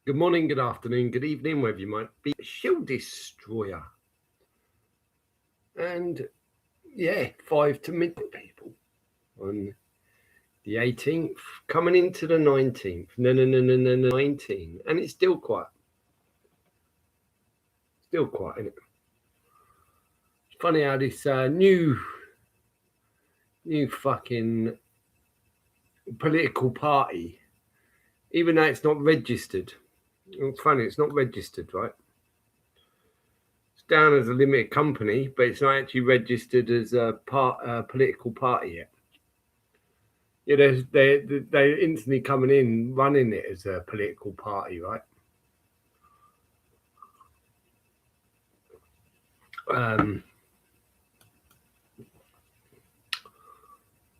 Good morning, good afternoon, good evening, wherever you might be. Shield Destroyer. And yeah, 5 to midnight, people. On the 18th, coming into the 19th. No, 19. And it's still quiet. Still quiet, isn't it? It's funny how this new fucking political party, even though it's not registered. It's funny, it's not registered, right? It's down as a limited company, but it's not actually registered as a political party yet. Yeah, they're instantly coming in, running it as a political party, right?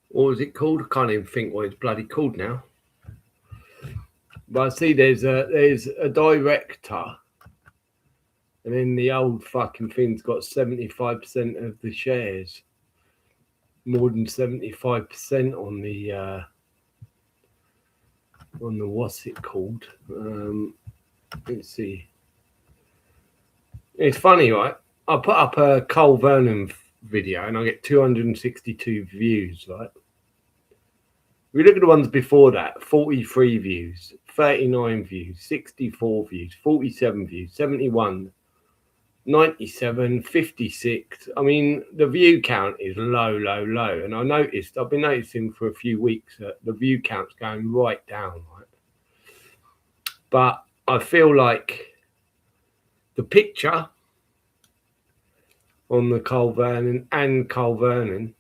What was it called? I can't even think what it's bloody called now. But I see there's a director, and then the old fucking thing's got 75% of the shares, more than 75% on the what's it called? Let's see. It's funny, right? I put up a Cole Vernon video and I get 262 views, right? We look at the ones before that: 43 views, 39 views, 64 views, 47 views, 71, 97, 56. I mean, the view count is low. And I've been noticing for a few weeks that the view count's going right down, right? But I feel like the picture on the Cole Vernon and Cole Vernon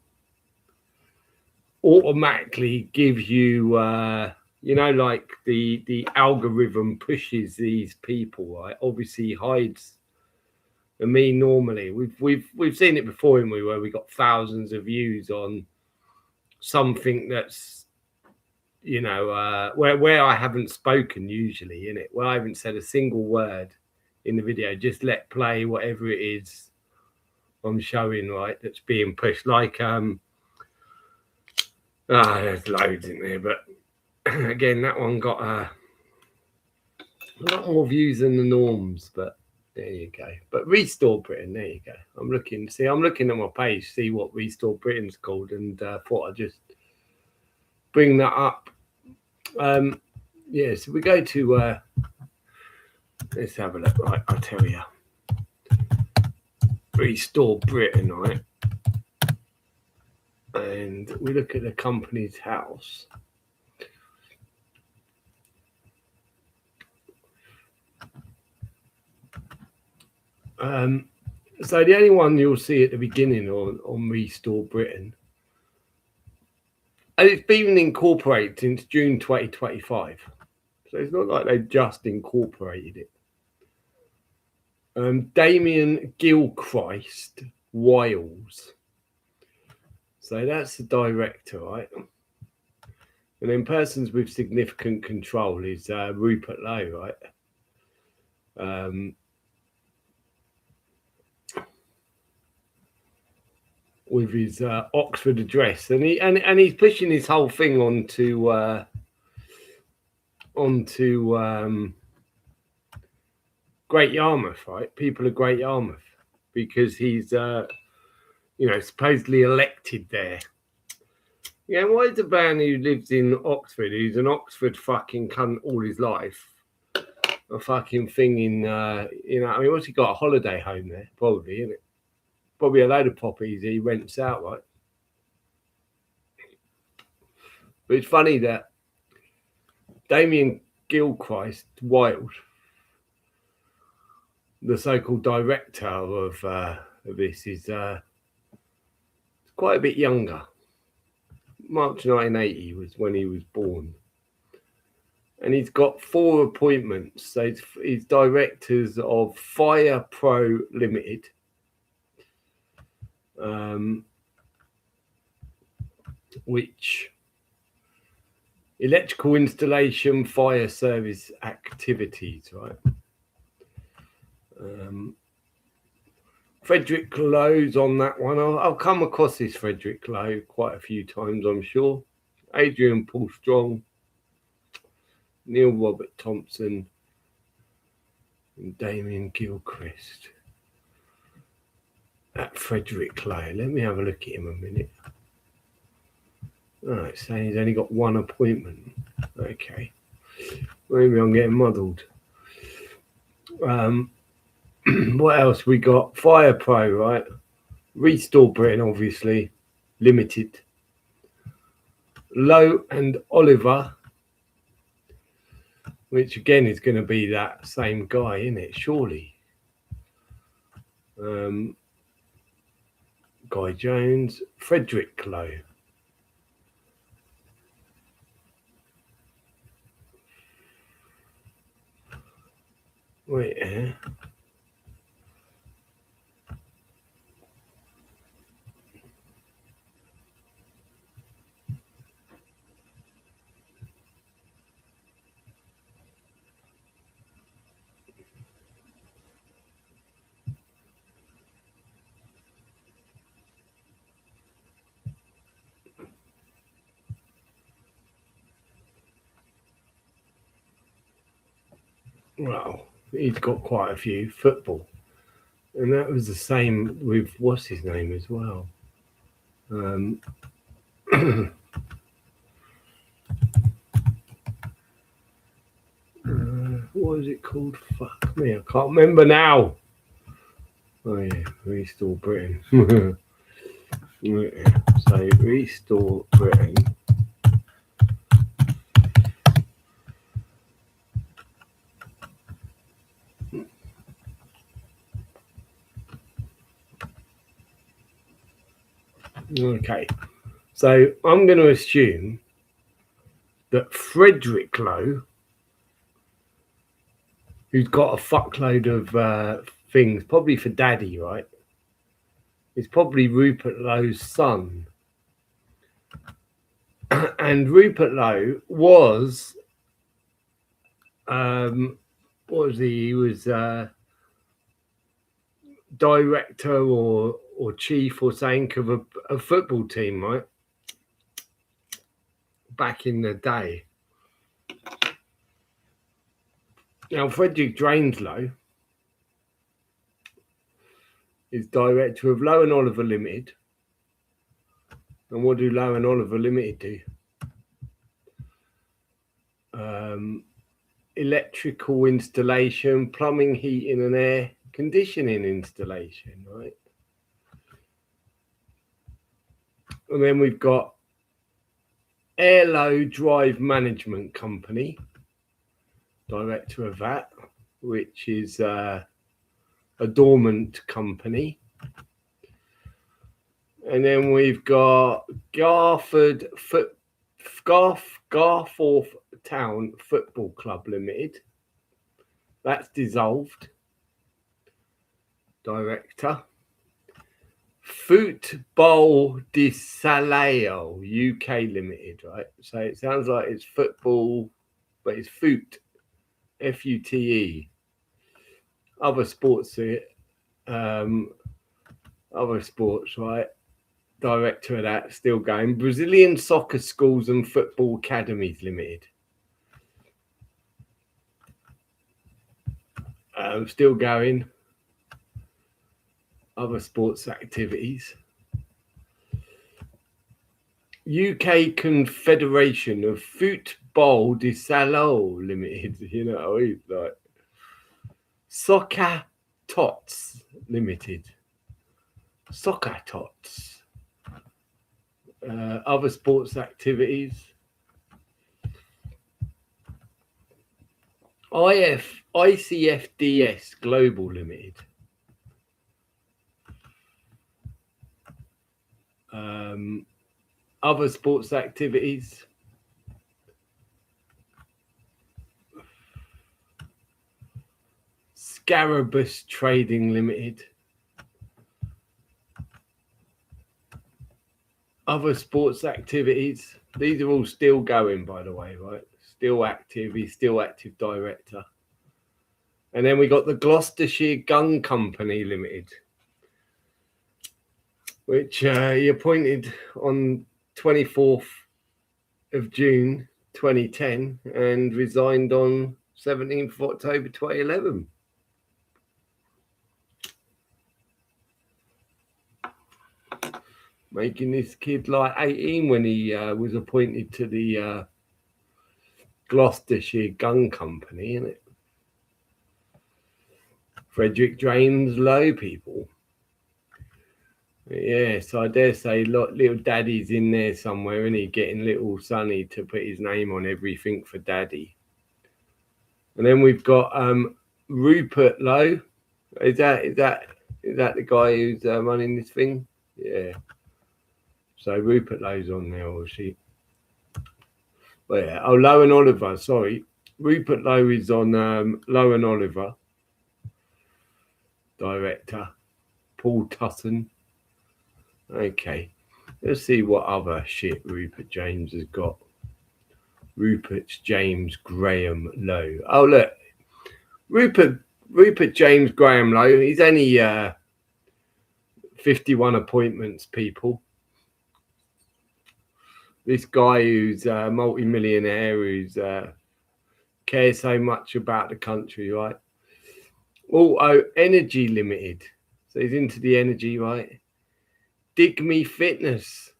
automatically gives you, like the algorithm pushes these people, right? Obviously hides me normally. We've seen it before, haven't we, where we got thousands of views on something that's, where I haven't spoken usually, in it, where I haven't said a single word in the video, just let play whatever it is I'm showing, right? That's being pushed. Like there's loads in there, but again, that one got a lot more views than the norms, but there you go. But Restore Britain, there you go. I'm looking at my page, see what Restore Britain's called, and thought I'd just bring that up. So we go to let's have a look. Right, I'll tell you. Restore Britain, right? And we look at the company's house. So the only one you'll see at the beginning on Restore Britain, and it's been incorporated since June 2025. So it's not like they've just incorporated it. Damien Gilchrist Wiles. So that's the director, right? And then persons with significant control is Rupert Lowe, right? With his Oxford address, and he's pushing his whole thing onto Great Yarmouth, right? People of Great Yarmouth, because he's supposedly elected there. Yeah, why is a man who lives in Oxford, who's an Oxford fucking cunt all his life, a fucking thing in what's he got? A holiday home there, probably, isn't it? Probably a load of properties he rents out, right? But it's funny that Damien Gilchrist Wiles, the so-called director of this, is quite a bit younger. March 1980 was when he was born. And he's got 4 appointments. So he's directors of Fire Pro Limited, which electrical installation, fire service activities, right? Frederick Lowe's on that one. I'll come across this Frederick Lowe quite a few times, I'm sure. Adrian Paul Strong, Neil Robert Thompson, And Damien Gilchrist. At Frederick Lowe. Let me have a look at him a minute. Oh, it's saying he's only got one appointment. Okay. Maybe I'm getting muddled. What else we got? Fire Pro, right? Restore Britain, obviously. Limited. Lowe and Oliver, which again is going to be that same guy, isn't it? Surely. Guy Jones, Frederick Lowe. Wait, Well, he's got quite a few football. And that was the same with what's his name as well. What is it called? Fuck me, I can't remember now. Oh yeah, Restore Britain. So Restore Britain. Okay, so I'm going to assume that Frederick Lowe, who's got a fuckload of things, probably for daddy, right? Is probably Rupert Lowe's son. And Rupert Lowe was, what was he? He was director or chief or something of a football team, right? Back in the day. Now, Frederick Drainslow is director of Lowe and Oliver Limited. And what do Lowe and Oliver Limited do? Electrical installation, plumbing, heating and air conditioning installation, right? And then we've got Airlow Drive Management Company, director of that, which is a dormant company. And then we've got Garforth Town Football Club Limited. That's dissolved. Director. Football di Salao UK Limited, right? So it sounds like it's football, but it's foot, F-U-T-E. Other sports, right? Director of that, still going. Brazilian Soccer Schools and Football Academies Limited. Still going. Other sports activities. UK Confederation of Football di Salao Limited. You know, he's like Soccer Tots Limited. Soccer Tots. Other sports activities. ICFDS Global Limited. Other sports activities. Scarabeus Trading Limited. Other sports activities. These are all still going, by the way, right? Still active. He's still active director. And then we got the Gloucestershire Gun Company Limited, which he appointed on 24th of June 2010 and resigned on 17th of October 2011. making this kid like 18 when he was appointed to the Gloucestershire Gun Company, isn't it? Frederick James Lowe, people. Yeah, so I dare say little daddy's in there somewhere, isn't he? Getting little Sonny to put his name on everything for daddy. And then we've got Rupert Lowe. Is that the guy who's running this thing? Yeah. So Rupert Lowe's on there, obviously. But yeah. Oh, Lowe and Oliver. Sorry, Rupert Lowe is on Lowe and Oliver. Director Paul Tussin. Okay, let's see what other shit Rupert James has got. Rupert James Graham Lowe. Oh look, Rupert James Graham Lowe. He's only 51 appointments, people. This guy who's a multi-millionaire, who's cares so much about the country, right? Auto Energy Limited. So he's into the energy, right? Dig Me Fitness.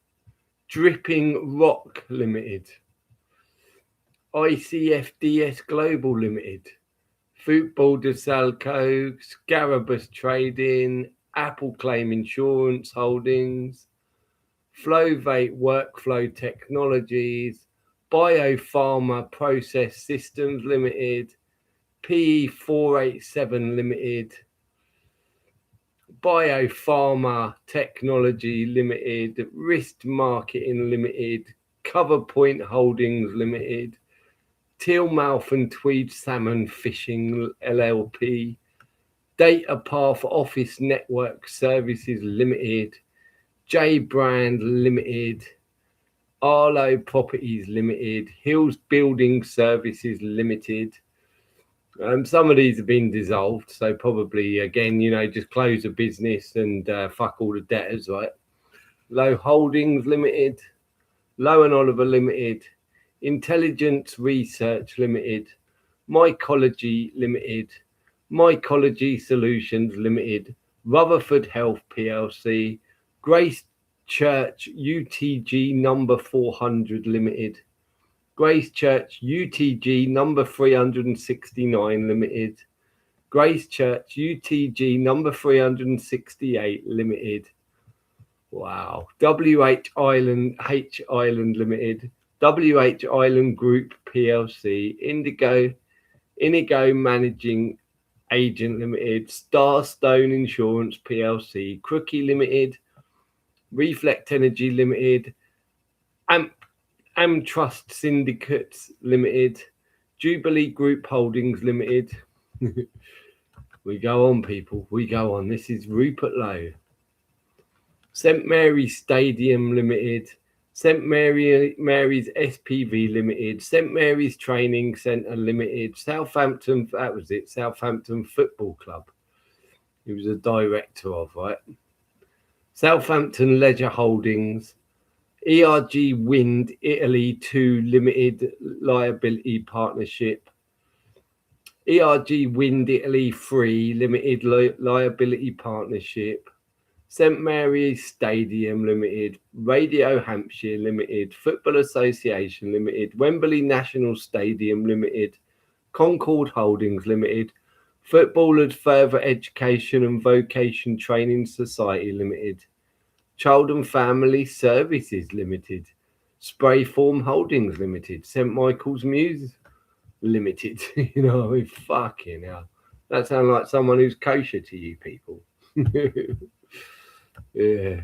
Dripping Rock Limited. ICFDS Global Limited. Football de Salco. Scarabus Trading. Apple Claim Insurance Holdings. Flowvate Workflow Technologies. Biopharma Process Systems Limited. PE 487 Limited. Biopharma Technology Limited, Wrist Marketing Limited, Coverpoint Holdings Limited, Tealmouth and Tweed Salmon Fishing LLP, Datapath Office Network Services Limited, J Brand Limited, Arlo Properties Limited, Hills Building Services Limited. Some of these have been dissolved, so probably again, just close the business and fuck all the debtors, right? Lowe Holdings Limited, Lowe and Oliver Limited, Intelligence Research Limited, Mycology Limited, Mycology Solutions Limited, Rutherford Health PLC, Grace Church UTG number 400 Limited, Grace Church UTG number 369 Limited, Grace Church UTG number 368 Limited. Wow. WH Island Limited, WH Island Group PLC, Inigo Managing Agent Limited, Starstone Insurance PLC, Crookie Limited, Reflect Energy Limited, Amtrust Syndicates Limited, Jubilee Group Holdings Limited. We go on, people. We go on. This is Rupert Lowe. St Mary's Stadium Limited, St Mary's SPV Limited, St Mary's Training Centre Limited, Southampton. That was it. Southampton Football Club. He was a director of, right? Southampton Leisure Holdings. ERG Wind Italy 2 Limited Liability Partnership, ERG Wind Italy 3 Limited Liability Partnership, St Mary's Stadium Limited, Radio Hampshire Limited, Football Association Limited, Wembley National Stadium Limited, Concord Holdings Limited, Footballers Further Education and Vocation Training Society Limited, Child and Family Services Limited, Sprayform Holdings Limited, St Michael's Muse Limited. Fucking hell. That sounds like someone who's kosher to you people. Yeah.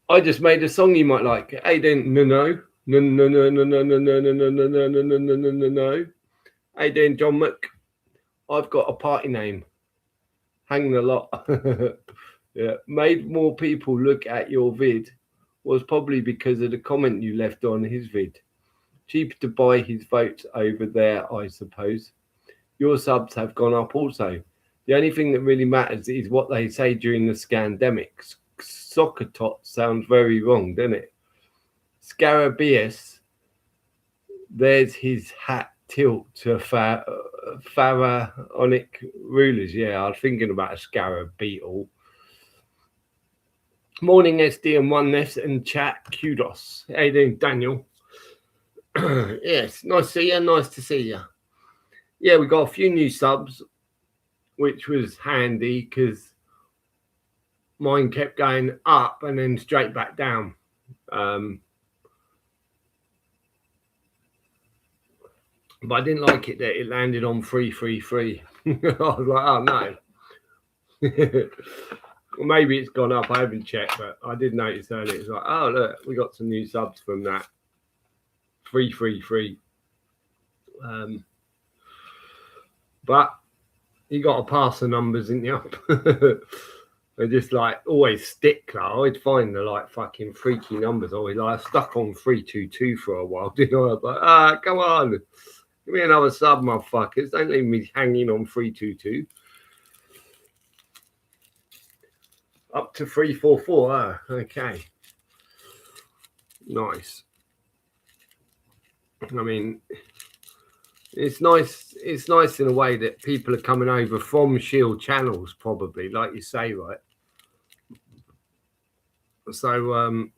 I just made a song you might like. Hey then, no. Hey then, John Muck. I've got a party name. Hang the lot. Yeah, made more people look at your vid was probably because of the comment you left on his vid. Cheaper to buy his votes over there, I suppose. Your subs have gone up also. The only thing that really matters is what they say during the scandemic. Soccer tot sounds very wrong, doesn't it? Scarabaeus, there's his hat tilt to pharaonic rulers. Yeah, I was thinking about a scarab beetle. Morning, SD and Oneness and chat. Kudos. How you doing, Daniel? Yes, nice to see you. Nice to see you. Yeah, we got a few new subs, which was handy because mine kept going up and then straight back down. But I didn't like it that it landed on 333. I was like, oh no. Well, maybe it's gone up. I haven't checked, but I did notice earlier. It's like, oh look, we got some new subs from that 333. But you got to pass the numbers, didn't you? They're just like always stickler. I'd find the like fucking freaky numbers. Always like stuck on 322 for a while. Didn't I? I was like, come on, give me another sub, motherfuckers. Don't leave me hanging on 322. Up to 344. Okay, nice. I mean, it's nice. It's nice in a way that people are coming over from Shield channels, probably, like you say, right? So,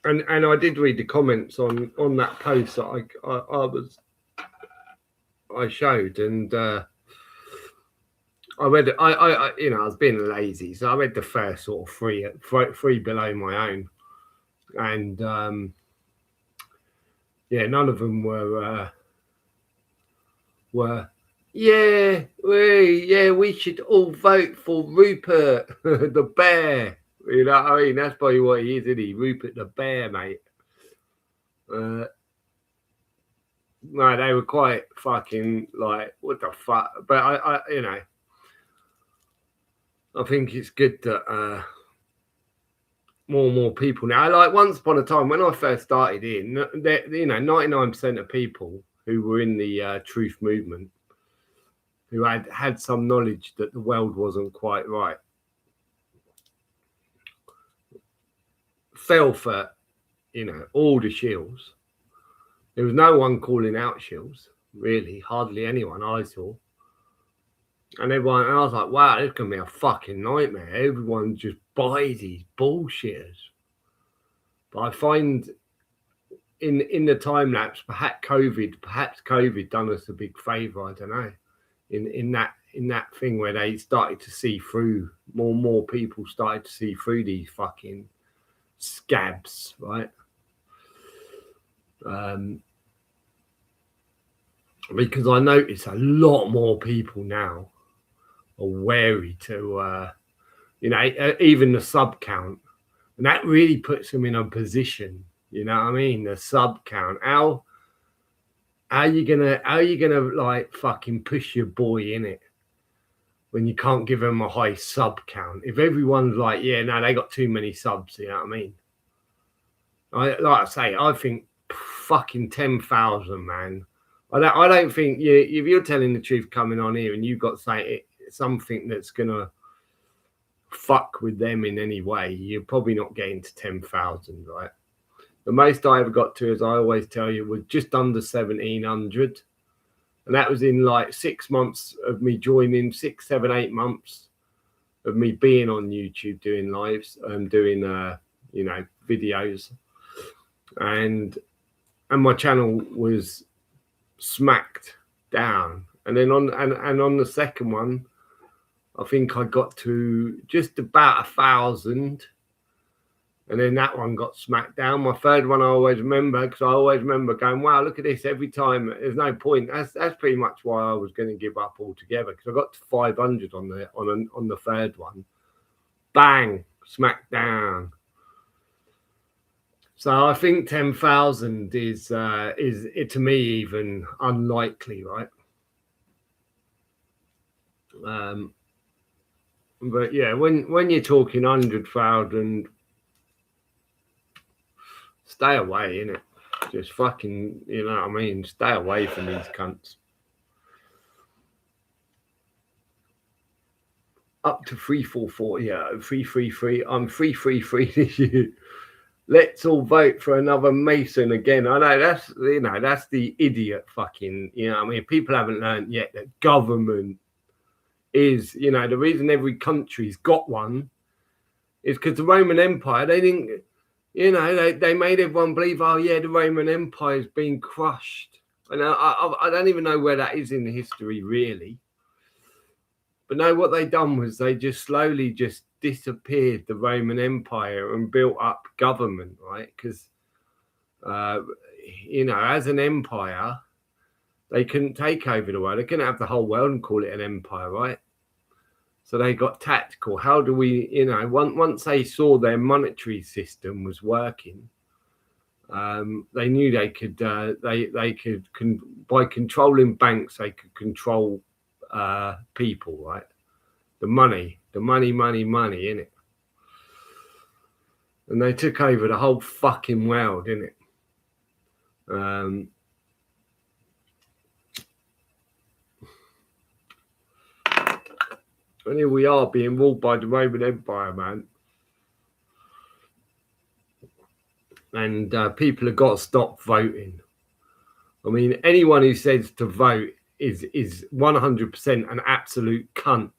and I did read the comments on that post that I showed, and I read it. I you know, I was being lazy, so I read the first sort of three below my own, and yeah, none of them were we should all vote for Rupert the Bear. You know what I mean? That's probably what he is, isn't he? Rupert the Bear, mate. No, they were quite fucking like, what the fuck? But I you know, I think it's good that more and more people now. Like once upon a time, when I first started in, you know, 99% of people who were in the truth movement, who had some knowledge that the world wasn't quite right, fell for, you know, all the shills. There was no one calling out shills, really, hardly anyone I saw. And everyone, and I was like, wow, this can be a fucking nightmare. Everyone just buys these bullshitters. But I find in the time lapse, perhaps COVID done us a big favor. I don't know. In that thing where they started to see through, more and more people started to see through these fucking scabs, right? Because I notice a lot more people now are wary to, you know, even the sub count, and that really puts them in a position. You know what I mean? The sub count. How are you gonna like fucking push your boy in it when you can't give them a high sub count? If everyone's like, yeah, no, they got too many subs. You know what I mean? Like I say, I think fucking 10,000, man. I don't think if you're telling the truth coming on here and you've got something that's gonna fuck with them in any way, you're probably not getting to 10,000, right? The most I ever got to, as I always tell you, was just under 1,700, and that was in like 6 months of me joining, 6, 7, 8 months of me being on YouTube doing lives and doing you know, videos, and my channel was smacked down. And then on the second one, I think I got to just about 1,000, and then that one got smacked down. My third one I always remember, because I always remember going, wow, look at this every time. There's no point. That's pretty much why I was going to give up altogether, because I got to 500 on the third one. Bang, smacked down. So I think 10,000 is it, to me, even unlikely, right? But yeah, when you're talking 100,000, stay away, innit? Just fucking, you know what I mean? Stay away from these cunts. Up to 344, yeah, 333. I'm 333 this year. Let's all vote for another Mason again. I know that's, you know, that's the idiot fucking, you know what I mean? People haven't learned yet that government is, you know, the reason every country's got one It's because the Roman Empire, they didn't, they made everyone believe, oh yeah, the Roman Empire has been crushed. And I don't even know where that is in history, really. But no, what they done was they just slowly just disappeared the Roman Empire and built up government, right? Because, as an empire, they couldn't take over the world. They couldn't have the whole world and call it an empire, right? So they got tactical. How do we, once they saw their monetary system was working, they knew they could, by controlling banks, they could control people, right? The money, innit? And they took over the whole fucking world, innit? And here we are being ruled by the Roman Empire, man. And people have got to stop voting. I mean, anyone who says to vote is 100% an absolute cunt,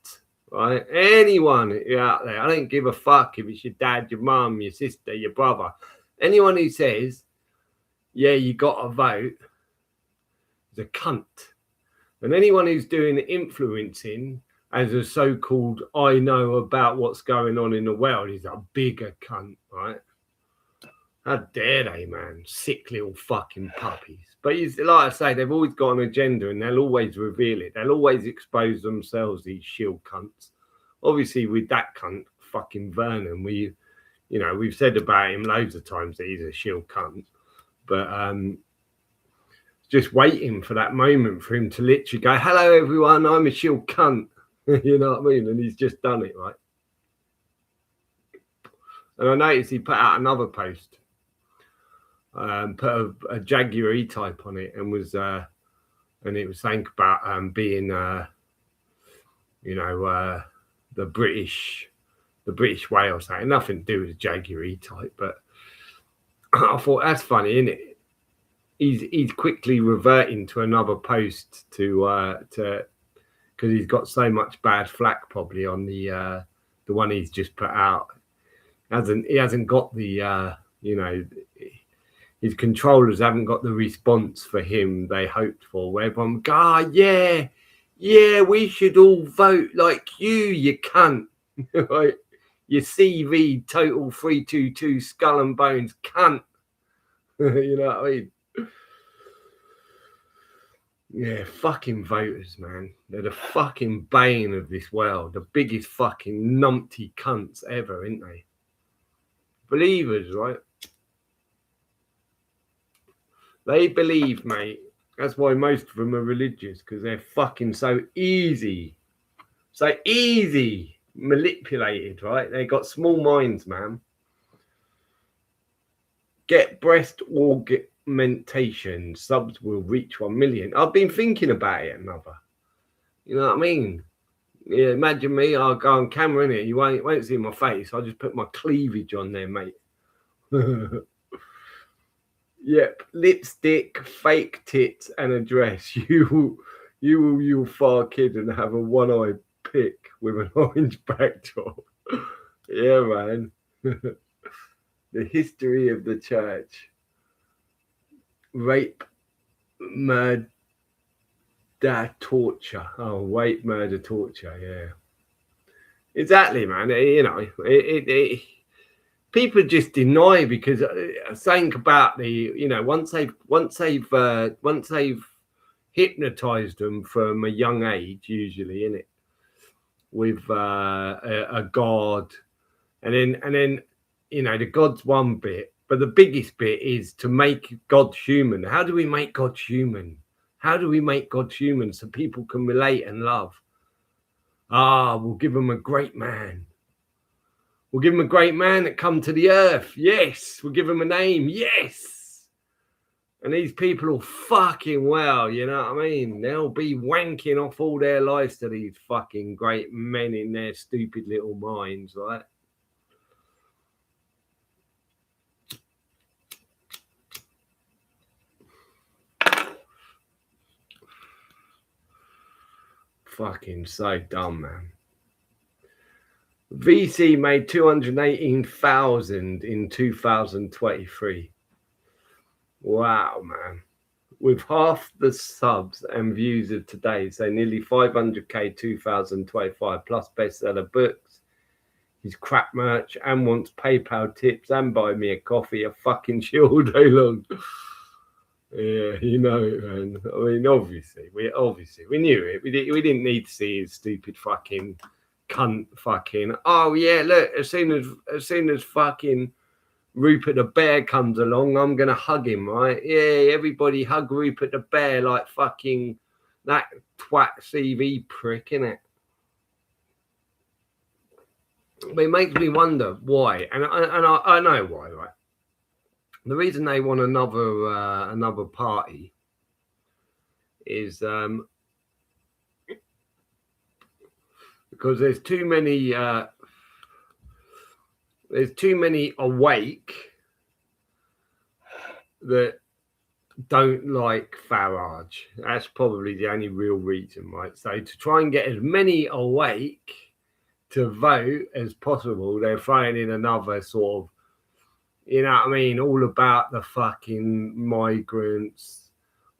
right? Anyone out there, I don't give a fuck if it's your dad, your mum, your sister, your brother. Anyone who says, yeah, you got to vote is a cunt. And anyone who's doing influencing as a so-called I know about what's going on in the world is a bigger cunt, right? How dare they, man? Sick little fucking puppies. But like I say, they've always got an agenda and they'll always reveal it. They'll always expose themselves, these shield cunts. Obviously, with that cunt, fucking Vernon, we've said about him loads of times that he's a shield cunt. But just waiting for that moment for him to literally go, hello, everyone, I'm a shield cunt. You know what I mean? And he's just done it, right? And I noticed he put out another post, put a Jaguar E-Type on it, and and it was saying about being, the British way or something. Nothing to do with the Jaguar E-Type, but I thought that's funny, isn't it? He's quickly reverting to another post to because he's got so much bad flack probably on the one he's just put out. He hasn't got the his controllers haven't got the response for him they hoped for. Where everyone go, yeah, we should all vote like you cunt, right? Your CV total 322 skull and bones cunt. You know what I mean? Yeah, fucking voters, man. They're the fucking bane of this world. The biggest fucking numpty cunts ever, ain't they? Believers, right? They believe, mate. That's why most of them are religious, because they're fucking so easy manipulated, right? They got small minds, man. Get breast augmentation. Subs will reach 1 million. I've been thinking about it, another. You know what I mean? Yeah, imagine me. I'll go on camera in it. You won't see my face. I'll just put my cleavage on there, mate. Yep, lipstick, fake tits, and a dress. You'll far kid and have a one-eyed pick with an orange backdrop. Yeah, man. The history of the church. Rape, murder, torture. Oh, rape, murder, torture. Yeah, exactly, man. People just deny because saying about once they've hypnotized them from a young age, usually in it with a god, and then the god's one bit, but the biggest bit is to make God human. How do we make God human? How do we make God human so people can relate and love? We'll give them a great man. We'll give him a great man that come to the earth. Yes. We'll give him a name. Yes. And these people will fucking well, you know what I mean? They'll be wanking off all their lives to these fucking great men in their stupid little minds, right? Fucking so dumb, man. VC made 218,000 in 2023. Wow, man. With half the subs and views of today, so nearly 500k 2025, plus bestseller books, his crap merch, and wants PayPal tips and buy me a coffee, a fucking shit all day long. Yeah, you know it, man. I mean, obviously we knew it. We didn't need to see his stupid fucking cunt fucking. Oh yeah, look. As soon as fucking Rupert the Bear comes along, I'm gonna hug him, right? Yeah, everybody hug Rupert the Bear like fucking that twat CV prick, innit? But it makes me wonder why, and I know why, right? The reason they want another party is because there's too many awake that don't like Farage. That's probably the only real reason, right? So to try and get as many awake to vote as possible, they're throwing in another sort of, you know what I mean, all about the fucking migrants,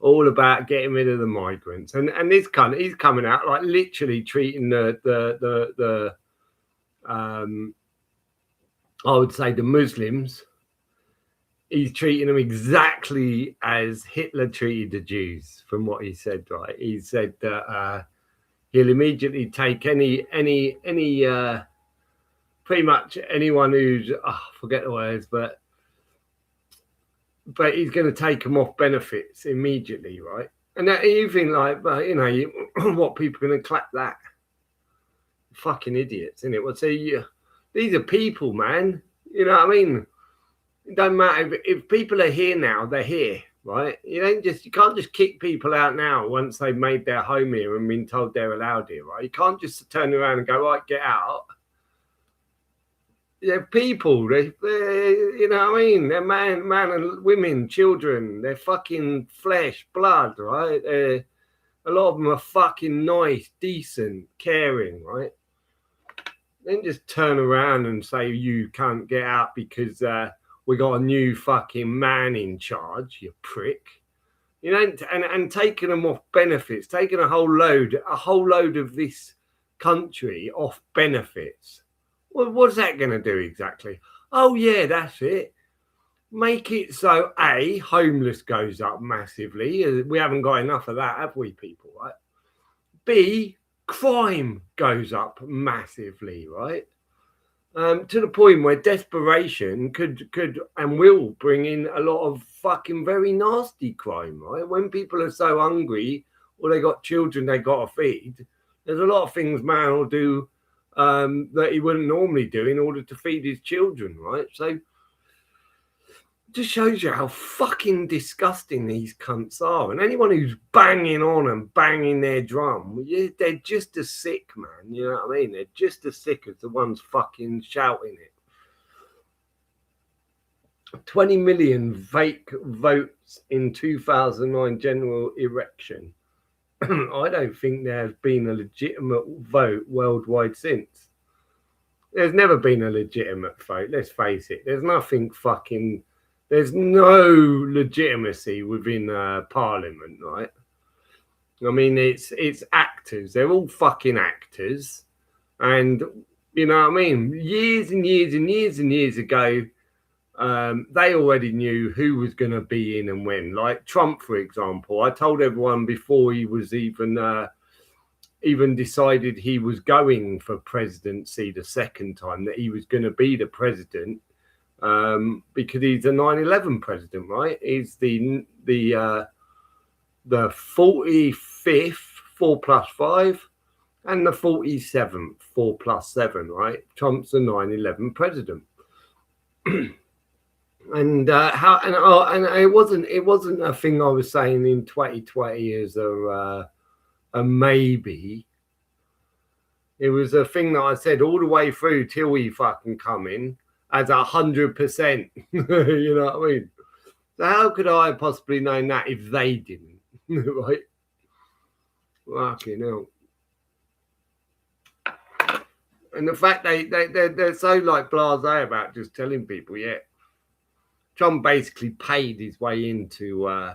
all about getting rid of the migrants. And this cunt, he's coming out like literally treating the I would say the Muslims, he's treating them exactly as Hitler treated the Jews, from what he said, right? He said that he'll immediately take any pretty much anyone who's, forget the words, but he's going to take them off benefits immediately, right? And that, you think like, but you know, what, people are going to clap that? Fucking idiots, isn't it? Well, see, these are people, man. You know what I mean? It don't matter if people are here now; they're here, right? You can't just kick people out now once they've made their home here and been told they're allowed here, right? You can't just turn around and go, right, get out. They're people. They're you know what I mean? They're man and women, children. They're fucking flesh, blood, right? A lot of them are fucking nice, decent, caring, right? Then just turn around and say you can't get out because we got a new fucking man in charge, you prick. You know, and taking them off benefits, taking a whole load of this country off benefits. Well, what's that going to do exactly? Oh yeah, that's it. Make it so A, homeless goes up massively. We haven't got enough of that, have we, people, right? B, crime goes up massively, right? To the point where desperation could and will bring in a lot of fucking very nasty crime, right? When people are so hungry or they got children they got to feed, there's a lot of things man will do that he wouldn't normally do in order to feed his children, right? So just shows you how fucking disgusting these cunts are. And anyone who's banging on and banging their drum, they're just as sick, man. You know what I mean? They're just as sick as the ones fucking shouting it. 20 million fake votes in 2009 general election. I don't think there's been a legitimate vote worldwide since. There's never been a legitimate vote. Let's face it. There's no legitimacy within Parliament, right? I mean, it's actors. They're all fucking actors. And, you know what I mean? Years and years and years and years ago, they already knew who was going to be in and when. Like Trump, for example. I told everyone before he was even decided he was going for presidency the second time that he was going to be the president. Because he's the 9/11 president, right? He's the 45th 4+5 and the 47th 4+7, right? Trump's the 9/11 president. And it wasn't a thing I was saying in 2020 as a maybe. It was a thing that I said all the way through till he fucking come in. As 100%, you know what I mean? So how could I have possibly known that if they didn't, right? Fucking hell. And the fact they're so like blasé about just telling people, yeah, Trump basically paid his way into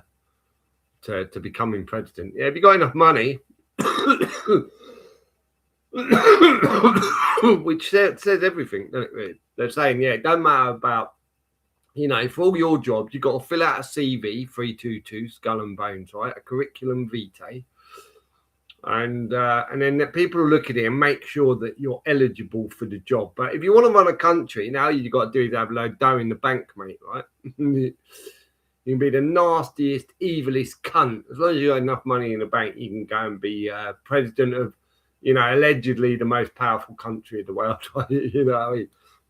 to becoming president. Yeah, if you got enough money, which says everything. They're saying, yeah, it don't matter about, for all your jobs, you've got to fill out a CV 322 skull and bones, right? A curriculum vitae. And then people will look at it and make sure that you're eligible for the job. But if you want to run a country, now you've got to do is have a load of dough in the bank, mate, right? You can be the nastiest, evilest cunt. As long as you got enough money in the bank, you can go and be president of, allegedly the most powerful country in the world.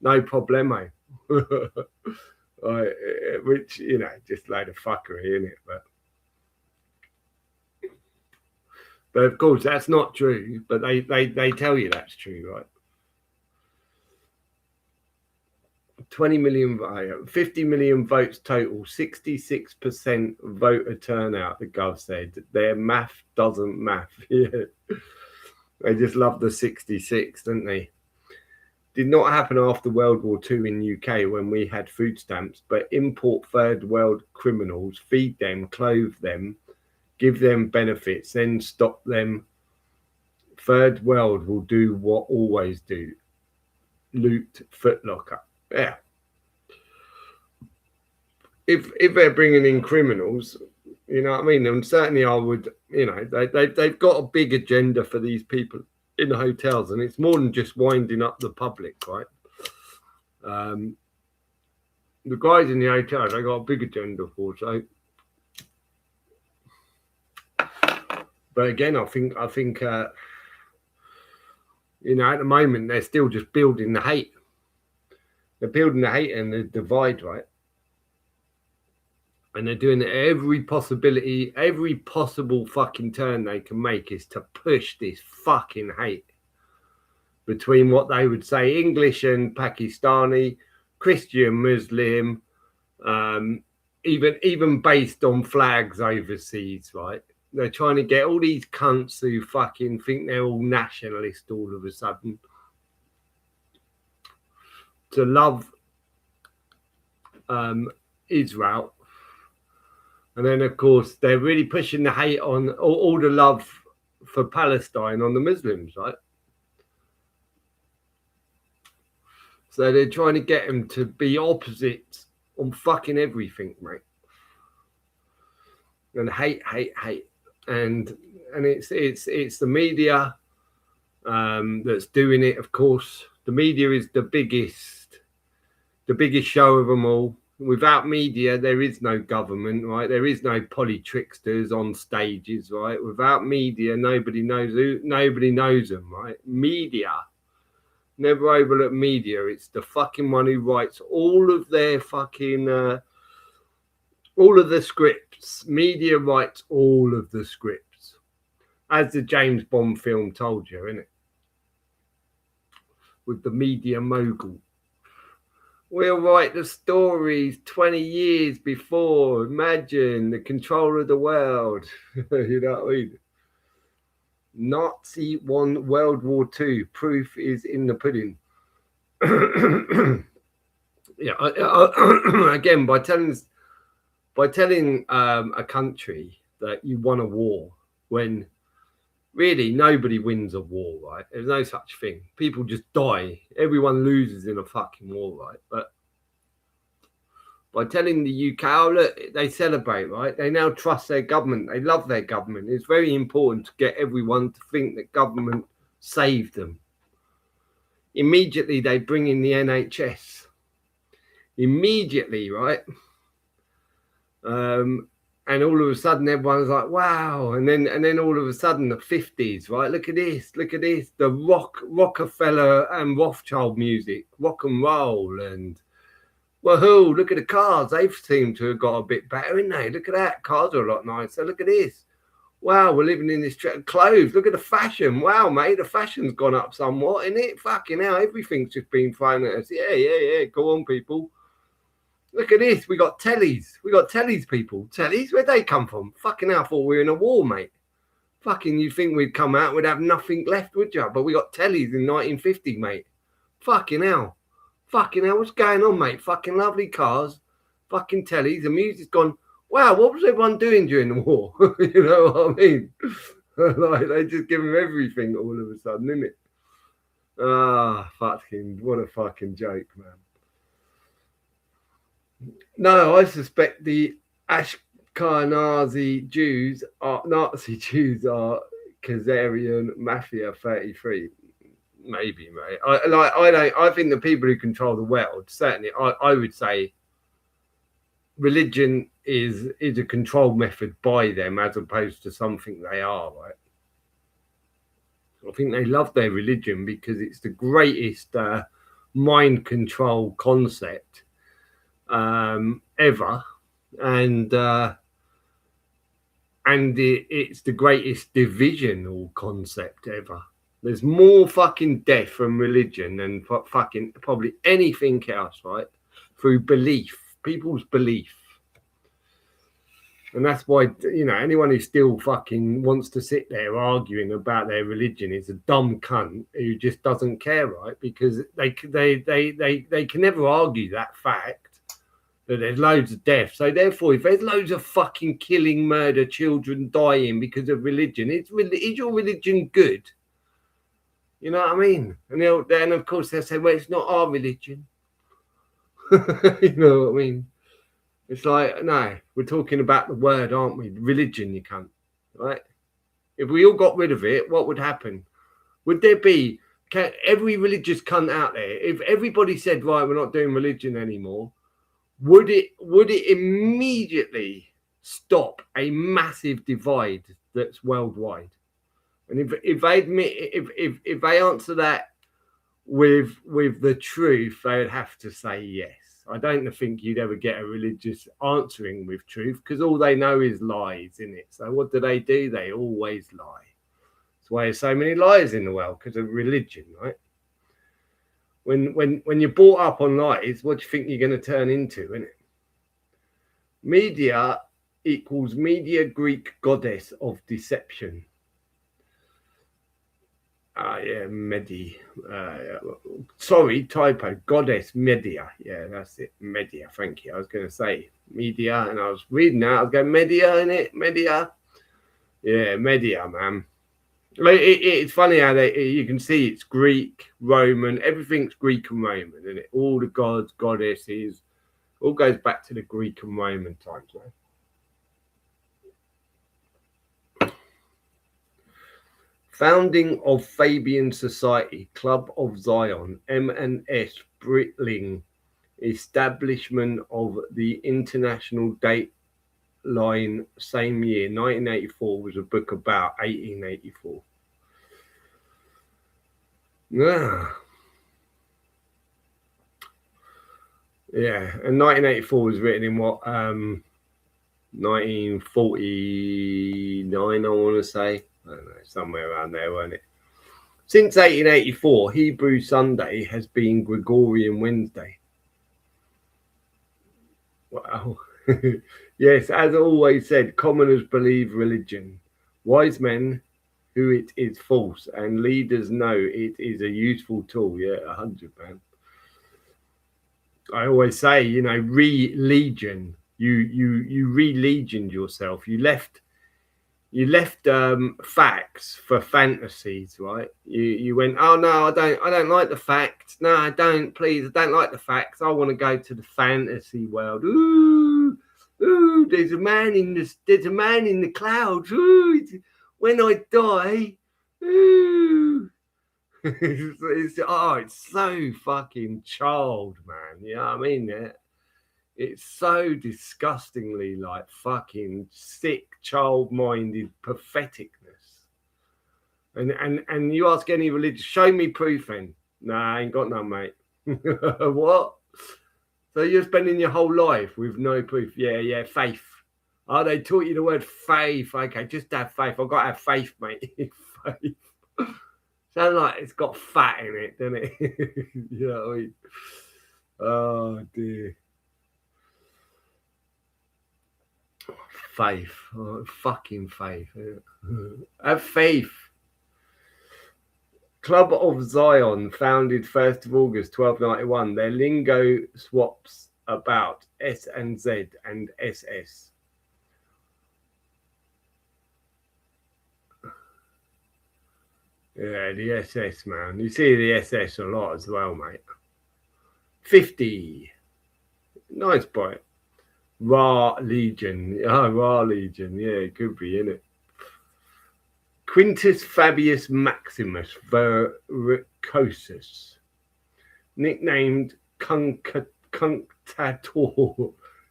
No problemo. Which, just a load of fuckery, isn't it? But of course, that's not true. But they tell you that's true, right? 20 million, 50 million votes total, 66% voter turnout, the Gov said. Their math doesn't math. Yeah. They just love the 66, don't they? Did not happen after World War II in UK when we had food stamps, but import third world criminals, feed them, clothe them, give them benefits, then stop them. Third world will do what always do. Loot Footlocker. Yeah. If they're bringing in criminals, you know what I mean? And certainly I would, they've got a big agenda for these people in the hotels, and it's more than just winding up the public, right? The guys in the hotels, they got a big agenda for, so. But again, I think at the moment they're still just building the hate. They're building the hate and the divide, right? And they're doing every possible fucking turn they can make is to push this fucking hate between what they would say English and Pakistani, Christian, Muslim, even based on flags overseas, right? They're trying to get all these cunts who fucking think they're all nationalist all of a sudden to love Israel. And then, of course, they're really pushing the hate on all the love for Palestine on the Muslims, right? So they're trying to get them to be opposites on fucking everything, mate. And hate. And it's the media that's doing it, of course. The media is the biggest show of them all. Without media, there is no government, right? There is no polytricksters on stages, right? Without media, nobody knows them, right? Media. Never overlook media. It's the fucking one who writes all of their fucking all of the scripts. Media writes all of the scripts. As the James Bond film told you, innit? With the media mogul. We'll write the stories 20 years before. Imagine the control of the world. You know what I mean? Nazi won World War II. Proof is in the pudding. Yeah. Again, by telling a country that you won a war when really nobody wins a war, right? There's no such thing. People just die. Everyone loses in a fucking war, right? But by telling the UK, oh, look, they celebrate, right? They now trust their government. They love their government. It's very important to get everyone to think that government saved them. Immediately, they bring in the NHS. Immediately, right? And all of a sudden, everyone's like, wow. And then all of a sudden, the 50s, right? Look at this. The Rockefeller and Rothschild music, rock and roll. And, woohoo, look at the cars. They've seemed to have got a bit better, haven't they? Look at that. Cars are a lot nicer. Look at this. Wow, we're living in this clothes. Look at the fashion. Wow, mate, the fashion's gone up somewhat, isn't it? Fucking hell, everything's just been thrown at us. Yeah. Go on, people. Look at this. We got tellies. People. Tellies? Where'd they come from? Fucking hell, I thought we were in a war, mate. Fucking, you think we'd come out, we'd have nothing left, would you? But we got tellies in 1950, mate. Fucking hell. Fucking hell, what's going on, mate? Fucking lovely cars, fucking tellies, the music's gone. Wow, what was everyone doing during the war? You know what I mean? Like, they just give them everything all of a sudden, innit? Ah, fucking, what a fucking joke, man. No, I suspect the Ashkenazi Jews are Nazi Jews are Khazarian Mafia 33. Maybe, mate. I think the people who control the world, certainly, I would say religion is a control method by them as opposed to something they are, right? I think they love their religion because it's the greatest mind control concept ever, and it's the greatest divisional concept ever. There's more fucking death from religion than fucking probably anything else, right? Through belief, people's belief. And that's why, you know, anyone who still fucking wants to sit there arguing about their religion is a dumb cunt who just doesn't care, right? Because they can never argue that fact that there's loads of death. So therefore, if there's loads of fucking killing, murder, children dying because of religion, is your religion good? You know what I mean? And then of course they'll say, well, it's not our religion. You know what I mean? It's like, no, we're talking about the word, aren't we? Religion, you can't, right? If we all got rid of it, what would happen? Would there be every religious cunt out there? If everybody said, right, we're not doing religion anymore, would it immediately stop a massive divide that's worldwide? And if they admit, if they answer that with the truth, they'd have to say yes. I don't think you'd ever get a religious answering with truth because all they know is lies, in it. So what do? They always lie. That's why there's so many lies in the world, because of religion, right? When you're brought up on lies, what do you think you're going to turn into, innit? Media equals media, Greek goddess of deception. Yeah, Medi. Sorry, typo. Goddess Media. Yeah, that's it. Media. Thank you. I was going to say media, and I was reading that. I was going Media in it. Media. Yeah, Media, man. It's funny how you can see it's Greek, Roman. Everything's Greek and Roman, isn't it? All the gods, goddesses, all goes back to the Greek and Roman times, man. Founding of Fabian Society, Club of Zion, M&S Britling, establishment of the international date line, same year, 1984, was a book about 1884. Yeah. Yeah, and 1984 was written in what, 1949, I want to say. I don't know, somewhere around there, weren't it? Since 1884, Hebrew Sunday has been Gregorian Wednesday. Wow. Yes, as always said, commoners believe religion. Wise men who it is false, and leaders know it is a useful tool. Yeah, 100, man. I always say, you know, religion. You religioned yourself. You left facts for fantasies, right? You went, oh no, I don't like the facts. No, I don't. Please, I don't like the facts. I want to go to the fantasy world. Ooh, there's a man in the clouds. Ooh, when I die, ooh. It's so fucking child, man. You know what I mean? Yeah. It's so disgustingly like fucking sick, child-minded patheticness. And you ask any religion, show me proof then. Nah, I ain't got none, mate. What? So you're spending your whole life with no proof? Yeah, faith. Oh, they taught you the word faith. Okay, just have faith. I've got to have faith, mate. Faith. Sounds like it's got fat in it, doesn't it? You know what I mean? Oh, dear. faith. Oh, fucking faith. Have faith. Club of Zion, founded 1st of August 1291. Their lingo swaps about S and Z and SS. Yeah, the SS, man. You see the SS a lot as well, mate. 50. Nice boy. Ra Legion. Oh, Ra Legion. Yeah, it could be, innit? Quintus Fabius Maximus Verrucosus, nicknamed Cunctator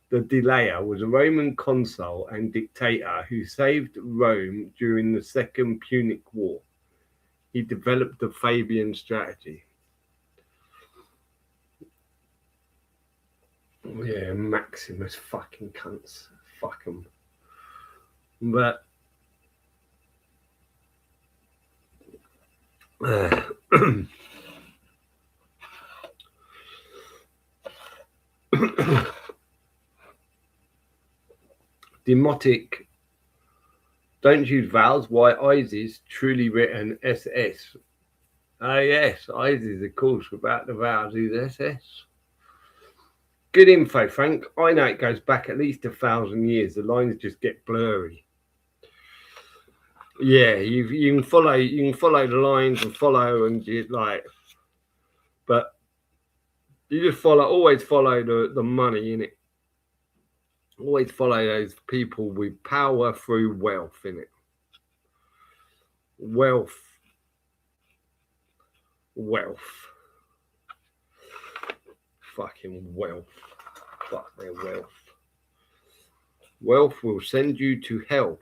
the Delayer, was a Roman consul and dictator who saved Rome during the Second Punic War. He developed the Fabian strategy. Yeah, Maximus fucking cunts. Fuck them. But Demotic, don't use vowels. Why Isis, truly written SS. Oh yes, Isis, of course, without the vowels is SS. Good info, Frank. I know it goes back at least 1,000 years. The lines just get blurry. Yeah, you can follow the lines and follow and you like, but you just always follow the money in it. Always follow those people with power through wealth in it. Wealth. Fucking wealth. Fuck their wealth. Wealth will send you to health.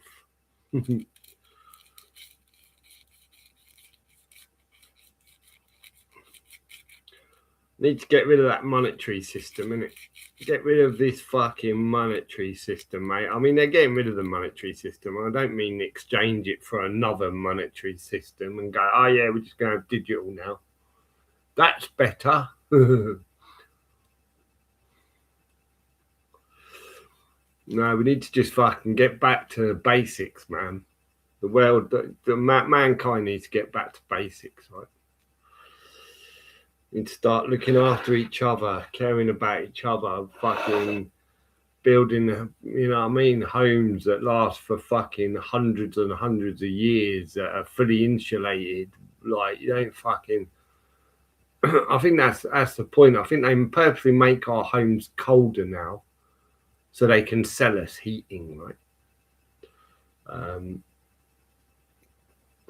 Need to get rid of that monetary system, innit? Get rid of this fucking monetary system, mate. I mean, they're getting rid of the monetary system. I don't mean exchange it for another monetary system and go, oh yeah, we're just going to have digital now. That's better. No, we need to just fucking get back to basics, man. The world, mankind needs to get back to basics, right? Need to start looking after each other, caring about each other, fucking building, you know what I mean, homes that last for fucking hundreds and hundreds of years, that are fully insulated. Like, you don't fucking... I think that's the point. I think they purposely make our homes colder now so they can sell us heating, right?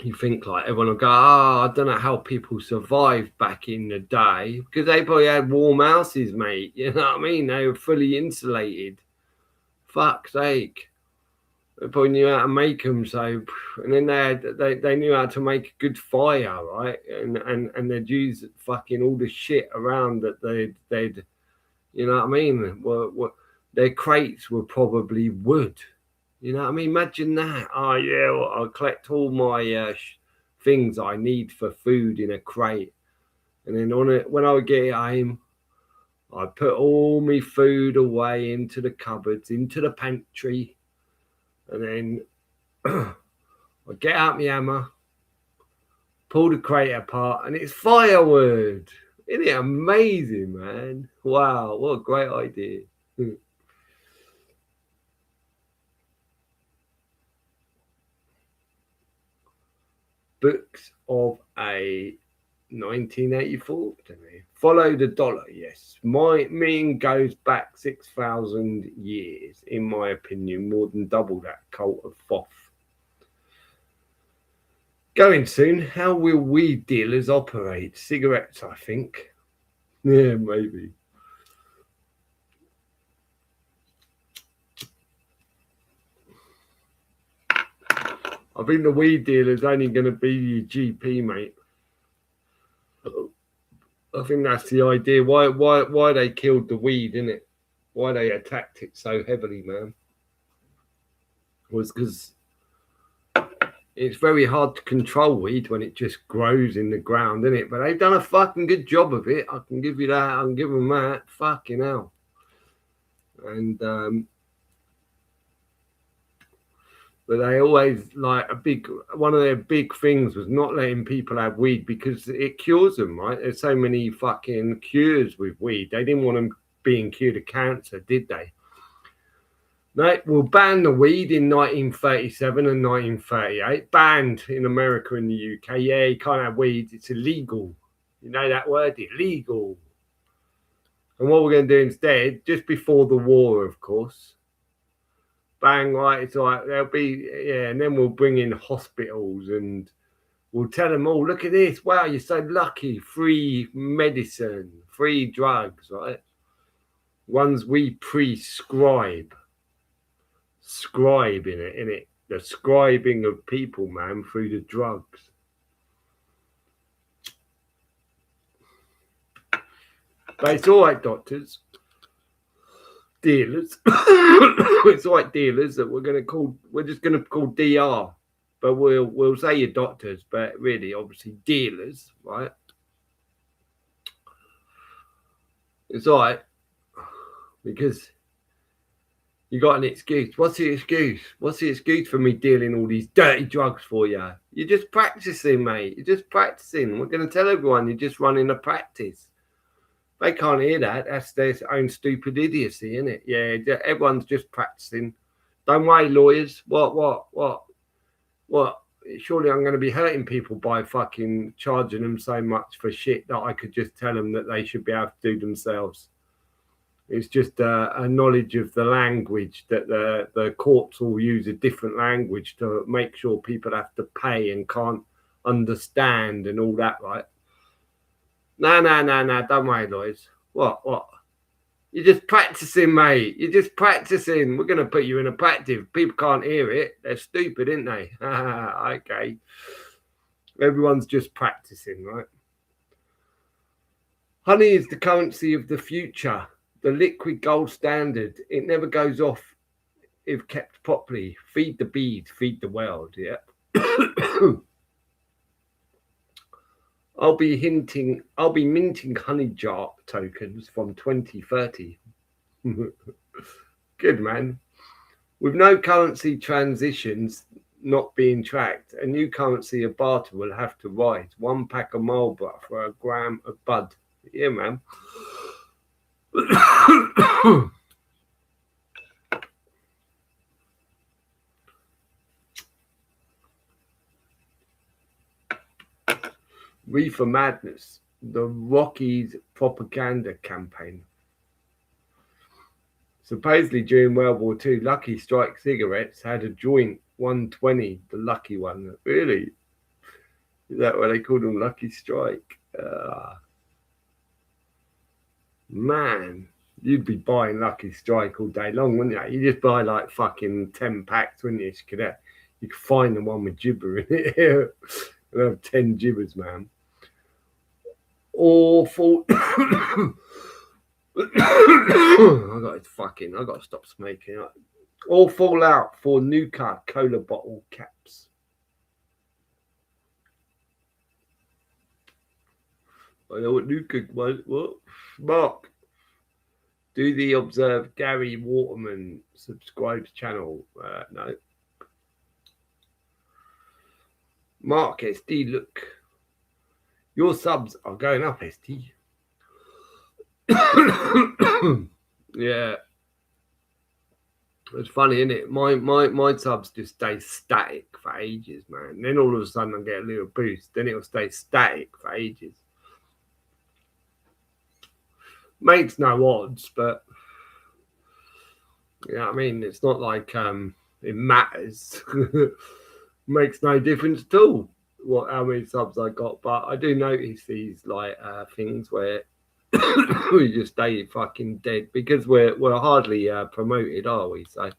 You think like everyone will go, I don't know how people survived back in the day, because they probably had warm houses, mate. You know what I mean? They were fully insulated. Fuck's sake. They probably knew how to make them. So, and then they knew how to make a good fire, right? And they'd use fucking all the shit around that they'd you know what I mean? Their crates were probably wood. You know what I mean? Imagine that. Oh, yeah, well, I'll collect all my things I need for food in a crate. And then when I would get home, I'd put all my food away into the cupboards, into the pantry. And then I'd get out my hammer, pull the crate apart, and it's firewood. Isn't it amazing, man? Wow, what a great idea. Books of a 1984. Follow the Dollar. Yes, my meaning goes back 6,000 years, in my opinion, more than double that cult of Thoth. Going soon. How will weed dealers operate? Cigarettes, I think. Yeah, maybe. I think the weed dealer's only going to be your GP, mate. I think that's the idea. Why they killed the weed, innit? Why they attacked it so heavily, man, was because it's very hard to control weed when it just grows in the ground, innit? But they've done a fucking good job of it. I can give you that. I can give them that. Fucking hell. And But they always like one of their big things was not letting people have weed because it cures them, right? There's so many fucking cures with weed. They didn't want them being cured of cancer, did they? They will ban the weed in 1937 and 1938. Banned in America and the UK. Yeah, you can't have weed. It's illegal. You know that word? Illegal. And what we're going to do instead, just before the war, of course, bang, right, it's like, there'll be, yeah, and then we'll bring in hospitals and we'll tell them all, look at this. Wow, you're so lucky. Free medicine, free drugs, right? Ones we prescribe. Scribe in it, the scribing of people, man, through the drugs. But it's all right, doctors, dealers. It's all right, dealers, that we're just gonna call DR, but we'll say your doctors, but really, obviously, dealers, right? It's all right because you got an excuse. What's the excuse? What's the excuse for me dealing all these dirty drugs for you? You're just practicing, mate. You're just practicing. We're going to tell everyone you're just running a practice. They can't hear that. That's their own stupid idiocy, isn't it? Yeah, everyone's just practicing. Don't worry, lawyers. What? Surely I'm going to be hurting people by fucking charging them so much for shit that I could just tell them that they should be able to do themselves. It's just a knowledge of the language that the courts will use a different language to make sure people have to pay and can't understand and all that, right? No, don't worry, lawyers. What? You're just practicing, mate. You're just practicing. We're going to put you in a practice. People can't hear it. They're stupid, aren't they? Okay. Everyone's just practicing, right? Honey is the currency of the future. The liquid gold standard. It never goes off if kept properly. Feed the bees, feed the world. Yeah. I'll be minting honey jar tokens from 2030. Good, man. With no currency transitions not being tracked, a new currency of barter will have to rise. 1 pack of Marlboro for a gram of bud. Yeah, man. Reefer Madness, the Rockies propaganda campaign. Supposedly during World War II, Lucky Strike cigarettes had a joint 120, the lucky one. Really? Is that why they called them Lucky Strike? Man, you'd be buying Lucky Strike all day long, wouldn't you? You just buy like fucking 10 packs, wouldn't you? You could find the one with gibber in it. And have 10 gibbers, man. Awful. I got to stop smoking. All fall out for Nuka cola bottle caps. I know what Nuka was. What? Mark. Do the observe Gary Waterman subscribes channel? No. Mark SD, look. Your subs are going up, SD. Yeah. It's funny, isn't it? My subs just stay static for ages, man. Then all of a sudden I get a little boost. Then it'll stay static for ages. Makes no odds, but yeah, I mean, it's not like it matters. Makes no difference at all how many subs I got, but I do notice these like things where we just stay fucking dead because we're hardly promoted, are we? So,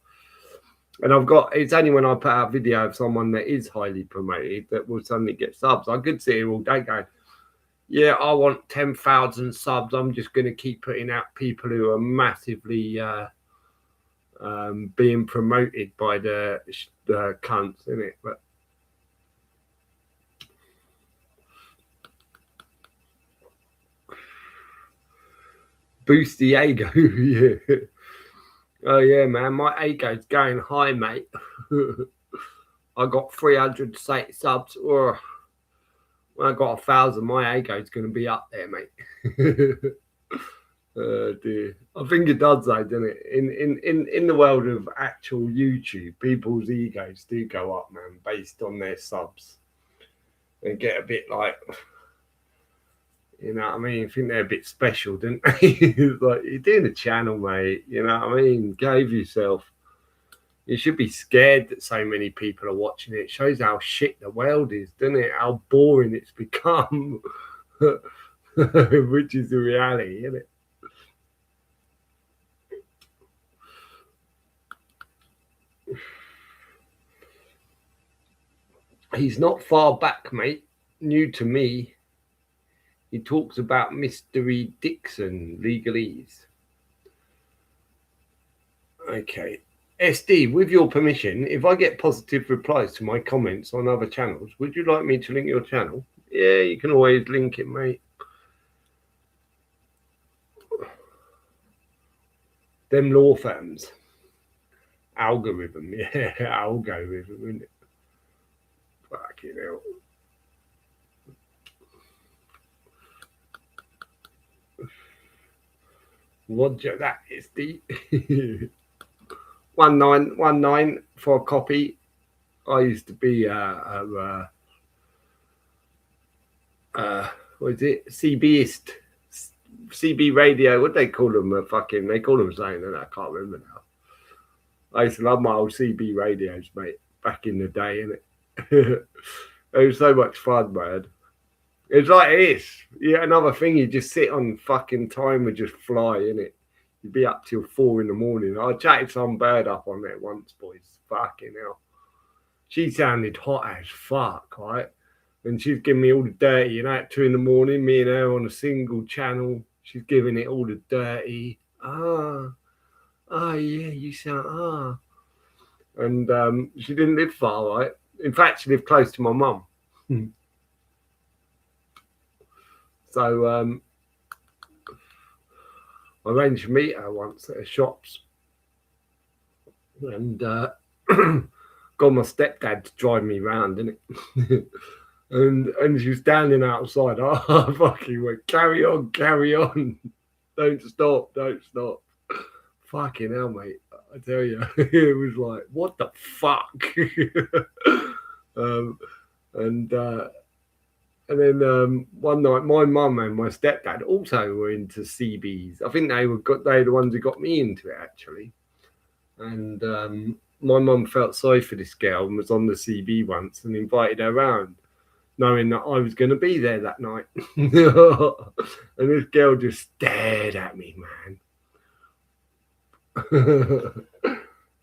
and it's only when I put out a video of someone that is highly promoted that will suddenly get subs. I could sit here all day going, yeah, I want 10,000 subs. I'm just going to keep putting out people who are massively being promoted by the cunts, isn't it? But boost the ego. Yeah. Oh yeah, man, my ego's going high, mate. I got 300 subs. Or when I got 1,000, my ego's going to be up there, mate. Dear. I think it does, though, doesn't it? In the world of actual YouTube, people's egos do go up, man, based on their subs. They get a bit like, you know what I mean? I think they're a bit special, didn't they? It's like, you're doing a channel, mate. You know what I mean? Gave yourself. You should be scared that so many people are watching it. It shows how shit the world is, doesn't it? How boring it's become, which is the reality, isn't it? He's not far back, mate. New to me. He talks about Mystery Dixon, legalese. Okay. SD, with your permission, if I get positive replies to my comments on other channels, would you like me to link your channel? Yeah, you can always link it, mate. Them law firms. Algorithm, yeah, algorithm, isn't it? Fucking hell. Roger that, SD. 1919 for a copy. I used to be what is it? CBist. CB radio, what they call them? They call them something, I can't remember now. I used to love my old CB radios, mate, back in the day, innit? It was so much fun, man. It's like this. Yeah, another thing, you just sit on fucking time would just fly, innit? You'd be up till 4 a.m. I chatted some bird up on there once, boys. Fucking hell. She sounded hot as fuck, right? And she's giving me all the dirty, you know, at 2 a.m, me and her on a single channel. She's giving it all the dirty. Yeah, you sound, And she didn't live far, right? In fact, she lived close to my mum. So I arranged to meet her once at her shops. And got my stepdad to drive me round, didn't it? And she was standing outside. I fucking went, carry on. Don't stop. Fucking hell, mate. I tell you, it was like, what the fuck? And then one night, my mum and my stepdad also were into CBs. I think they were the ones who got me into it, actually. And my mum felt sorry for this girl and was on the CB once and invited her round, knowing that I was going to be there that night. And this girl just stared at me, man.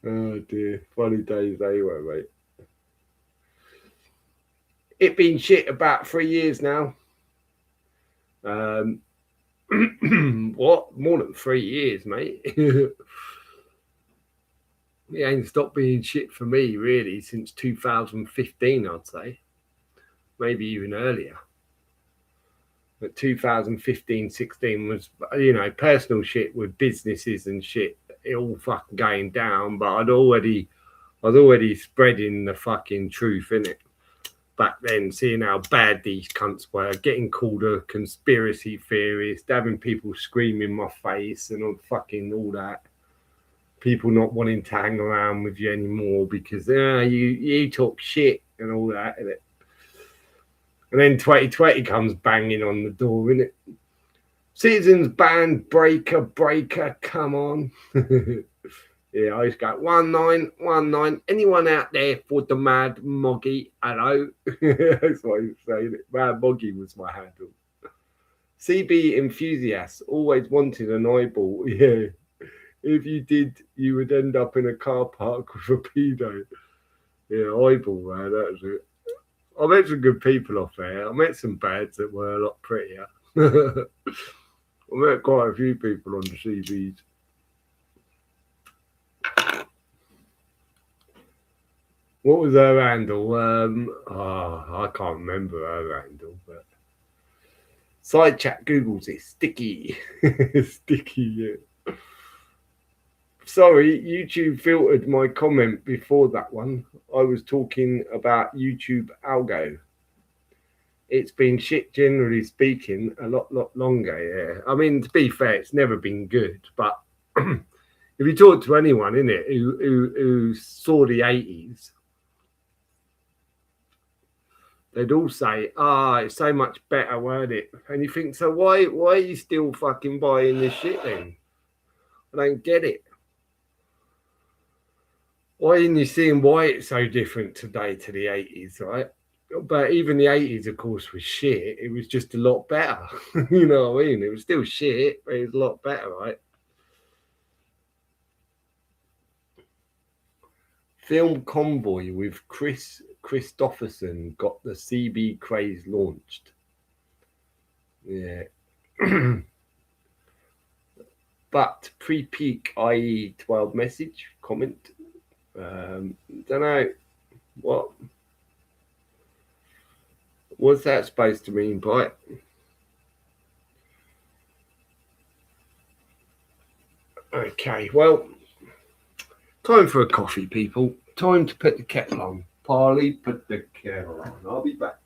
Oh dear, funny days they were, mate. It been shit about 3 years now. What? More than 3 years, mate. It ain't stopped being shit for me, really, since 2015, I'd say. Maybe even earlier. But 2015, 16 was, you know, personal shit with businesses and shit, it all fucking going down. But I was already spreading the fucking truth, innit? Back then, seeing how bad these cunts were, getting called a conspiracy theorist, having people screaming in my face and all that. People not wanting to hang around with you anymore because you talk shit and all that, innit? And then 2020 comes banging on the door, innit? Citizens banned, breaker, come on. Yeah, I used to go 1919. Anyone out there for the Mad Moggy? Hello. That's what I was saying. Mad Moggy was my handle. CB enthusiasts always wanted an eyeball. Yeah. If you did, you would end up in a car park with a pedo. Yeah, eyeball, man. That was it. I met some good people off there. I met some bads that were a lot prettier. I met quite a few people on the CBs. What was her handle? I can't remember her handle, but Side chat Googles it. Sticky. Sticky, yeah. Sorry, YouTube filtered my comment before that one. I was talking about YouTube algo. It's been shit, generally speaking, a lot longer. Yeah, I mean, to be fair, it's never been good. But if you talk to anyone in it who saw the 80s, they'd all say, it's so much better, weren't it? And you think, so why are you still fucking buying this shit then? I don't get it. Why aren't you seeing why it's so different today to the 80s, right? But even the 80s, of course, was shit. It was just a lot better. You know what I mean? It was still shit, but it was a lot better, right? Film Convoy with Chris Christopherson got the CB craze launched. Yeah. But pre-peak, i.e. 12 message, comment. Don't know. What's that supposed to mean by it? Okay, well, time for a coffee, people. Time to put the kettle on. Parley, put the kettle on. I'll be back.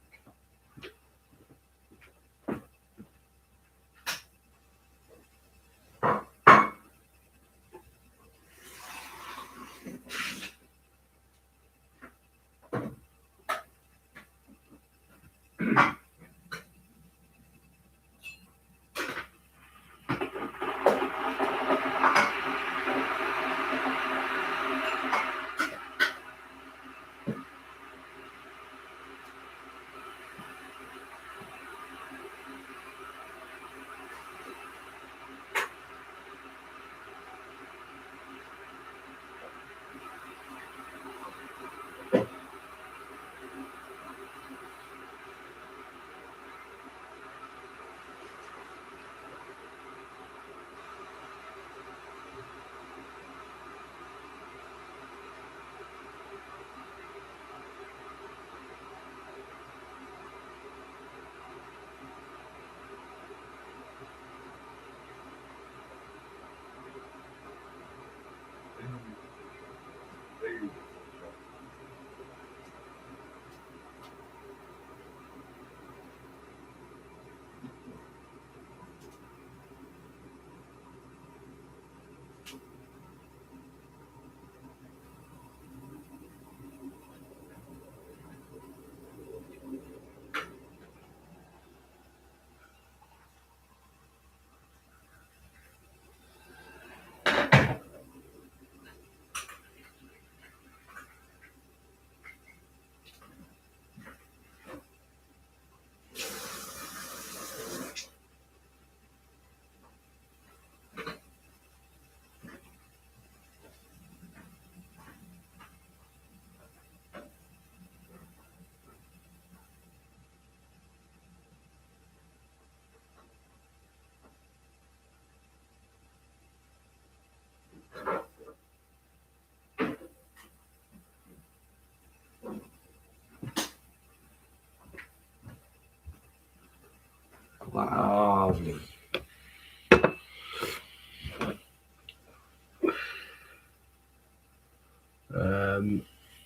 Lovely.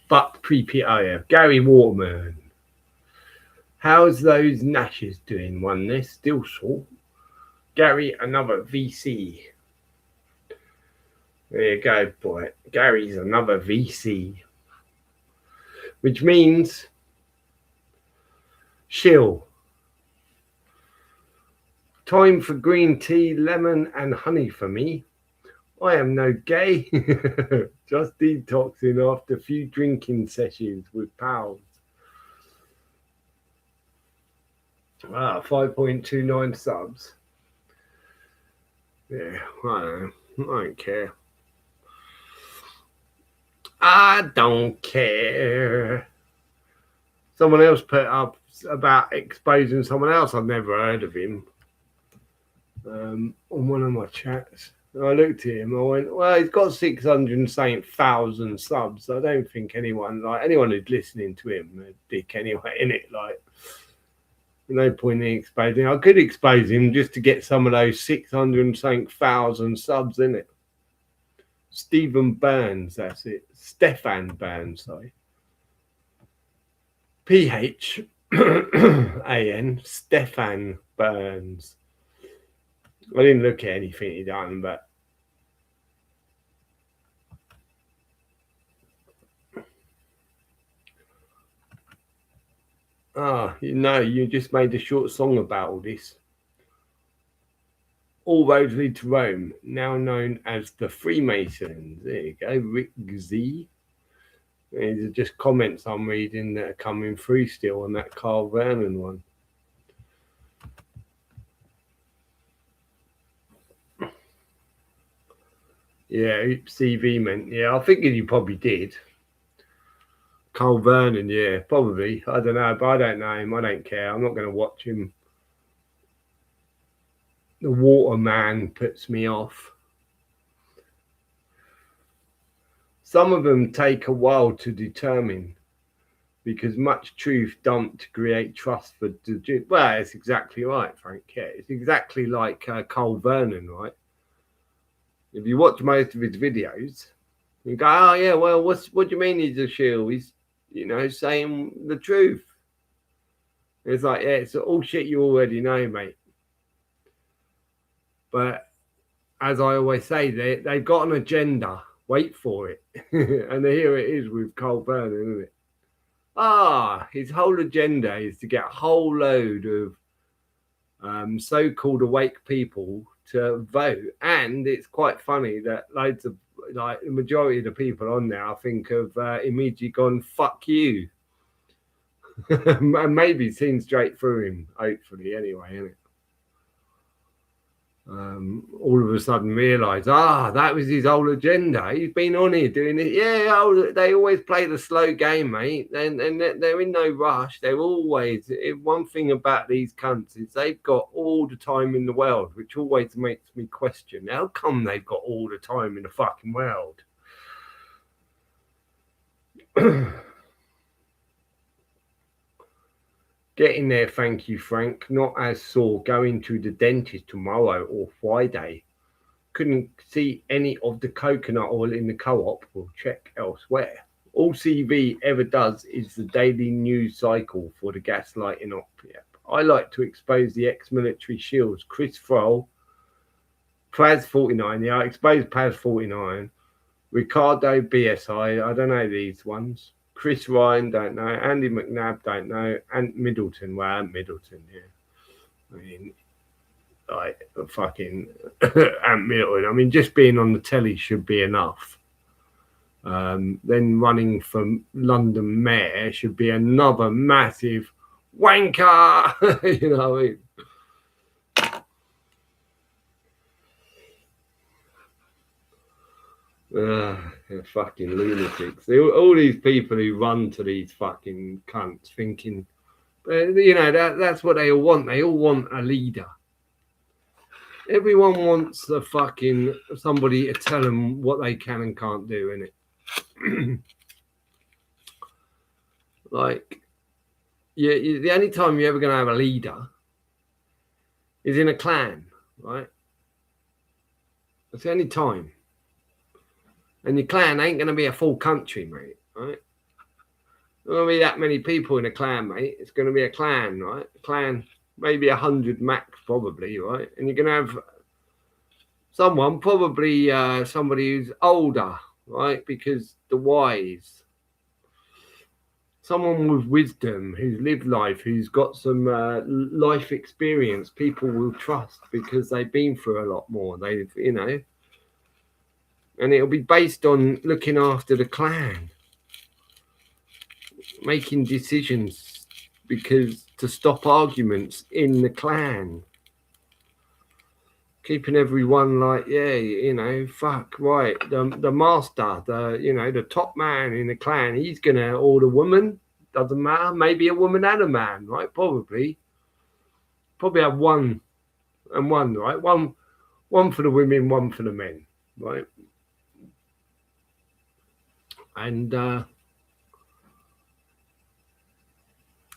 But pre-peak, Gary Waterman. How's those Nashes doing? One there, still short. Gary, another VC. There you go, boy. Gary's another VC. Which means shill. Time for green tea, lemon and honey for me. I am no gay. Just detoxing after a few drinking sessions with pals. 5.29 subs. Yeah, I don't know. I don't care. I don't care. Someone else put up about exposing someone else. I've never heard of him. On one of my chats. I looked at him. I went, well, he's got 600,000 subs. I don't think anyone who's listening to him, a dick anyway, in it. Like, no point in exposing. I could expose him just to get some of those 600,000 subs in it. Stephen Burns, that's it. Stefan Burns, sorry. P-H-A-N, Stefan Burns. I didn't look at anything he done, but you just made a short song about all this. All roads lead to Rome, now known as the Freemasons. There you go, Rick Z. These are just comments I'm reading that are coming through still on that Carl Vernon one. Yeah, CV meant, yeah, I figured you probably did. Carl Vernon, yeah, probably. I don't know, but I don't know him. I don't care. I'm not going to watch him. The Waterman puts me off. Some of them take a while to determine because much truth dumped to create trust for the. Well, it's exactly right, Frank. Yeah, it's exactly like Carl Vernon, right? If you watch most of his videos, you go, "Oh yeah, well, what do you mean he's a shill? He's, saying the truth." It's like, yeah, it's all shit you already know, mate. But as I always say, they've got an agenda. Wait for it. And here it is with Carl Vernon, isn't it? His whole agenda is to get a whole load of so-called awake people to vote. And it's quite funny that loads of, like, the majority of the people on there, I think, have immediately gone, fuck you. And maybe seen straight through him, hopefully, anyway, isn't it? All of a sudden realise, that was his whole agenda. He's been on here doing it. Yeah, they always play the slow game, mate. And they're in no rush. They're always, one thing about these cunts is they've got all the time in the world, which always makes me question, how come they've got all the time in the fucking world? Getting there, thank you, Frank. Not as sore. Going to the dentist tomorrow or Friday. Couldn't see any of the coconut oil in the co-op. We'll check elsewhere. All CV ever does is the daily news cycle for the gaslighting op. Yep. I like to expose the ex-military shields. Chris Froll, Praz49. Yeah, I exposed Praz49. Ricardo BSI. I don't know these ones. Chris Ryan, don't know. Andy McNabb, don't know. And Middleton, Middleton, yeah. I mean, like, fucking Ant Middleton. I mean, just being on the telly should be enough. Then running for London mayor should be another massive wanker. You know what I mean? They're fucking lunatics. All these people who run to these fucking cunts thinking, that's what they all want. They all want a leader. Everyone wants a fucking somebody to tell them what they can and can't do, innit? Like, the only time you're ever going to have a leader is in a clan, right? That's the only time. And your clan ain't going to be a full country, mate, right? There won't be that many people in a clan, mate. It's going to be a clan, right? A clan, maybe 100 max, probably, right? And you're going to have someone, probably somebody who's older, right? Because the wise. Someone with wisdom, who's lived life, who's got some life experience, people will trust because they've been through a lot more. They've, and it'll be based on looking after the clan, making decisions because to stop arguments in the clan, keeping everyone like, fuck, right, the master, the top man in the clan, he's gonna order woman, doesn't matter, maybe a woman and a man, right? Probably have one and one, right? One for the women, one for the men, right? And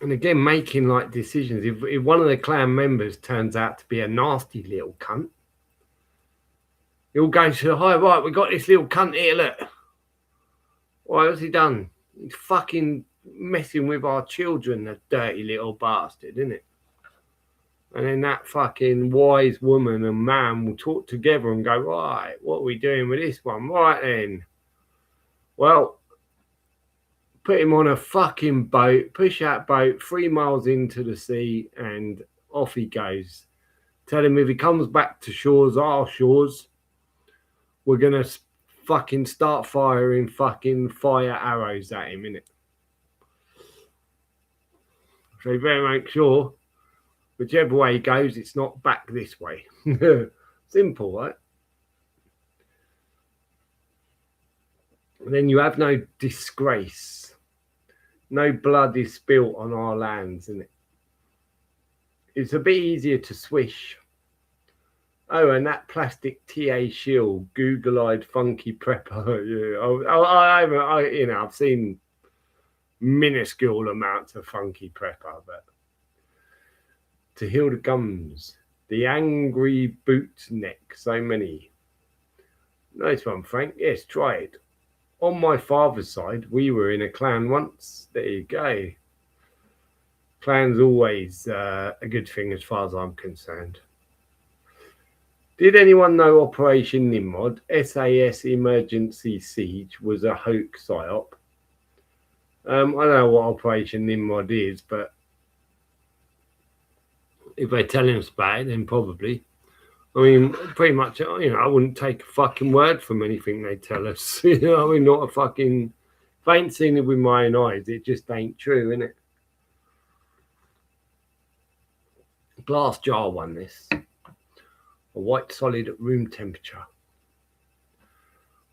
again, making like decisions. If one of the clan members turns out to be a nasty little cunt, He'll go to the high, right, we got this little cunt here, look. Why, what's he done? He's fucking messing with our children, the dirty little bastard, isn't it? And then that fucking wise woman and man will talk together and go, right, what are we doing with this one? Right then. Well, put him on a fucking boat, push that boat 3 miles into the sea, and off he goes. Tell him if he comes back to shores, our shores, we're going to fucking start firing fucking fire arrows at him, innit? So you better make sure, whichever way he goes, it's not back this way. Simple, right? And then you have no disgrace. No blood is spilt on our lands, isn't it? It's a bit easier to swish. Oh, and that plastic TA shield, Google-eyed funky prepper. Yeah, I've seen minuscule amounts of funky prepper, but to heal the gums, the angry boot neck, so many. Nice one, Frank. Yes, try it. On my father's side, we were in a clan once. There you go. Clan's always a good thing as far as I'm concerned. Did anyone know Operation Nimrod, SAS Emergency Siege, was a hoax psyop? I don't know what Operation Nimrod is, but if they're telling us about it, then probably. I mean, pretty much, I wouldn't take a fucking word from anything they tell us. I mean, not a fucking... If I ain't seen it with my own eyes, it just ain't true, innit? Glass jar won this. A white solid at room temperature.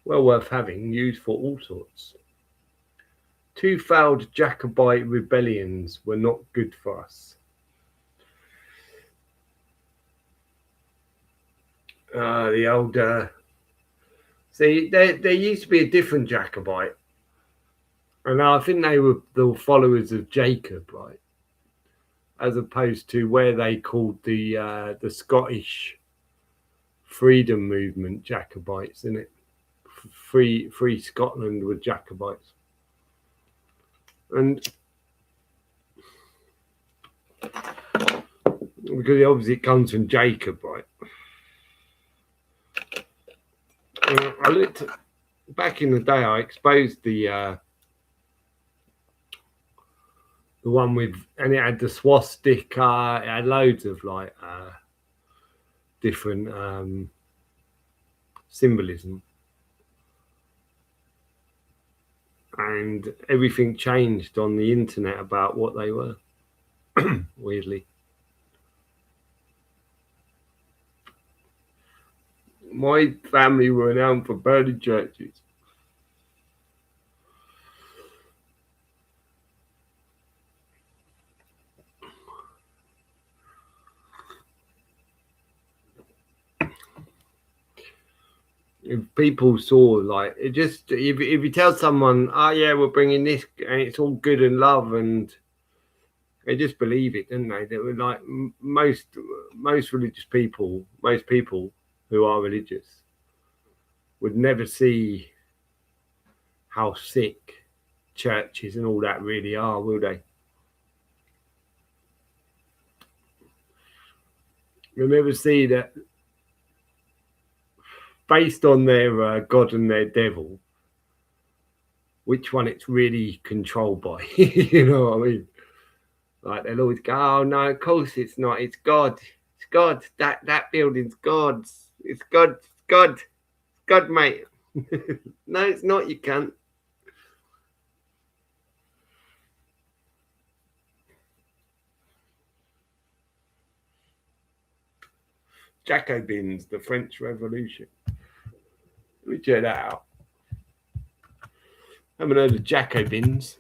Well worth having, used for all sorts. 2 failed Jacobite rebellions were not good for us. The old... See, there used to be a different Jacobite. And I think they were the followers of Jacob, right? As opposed to where they called the Scottish freedom movement Jacobites, isn't it? Free Scotland were Jacobites. And because obviously it comes from Jacob, right? I looked back in the day. I exposed the one with, and it had the swastika. It had loads of like different symbolism, and everything changed on the internet about what they were. Weirdly. My family were renowned for burning churches. If people saw, like, it just, if you tell someone, oh yeah, we're bringing this and it's all good and love, and they just believe it, don't they? They were like most religious people, most people who are religious would never see how sick churches and all that really are, will they? You'll never see that based on their God and their devil, which one it's really controlled by. You know what I mean? Like, they'll always go, oh no, of course it's not, it's God. It's God. That building's God's. It's God. It's God. It's God, mate. No, it's not, you can't. Jacobins, the French Revolution. Let me check that out. Haven't heard of Jacobins.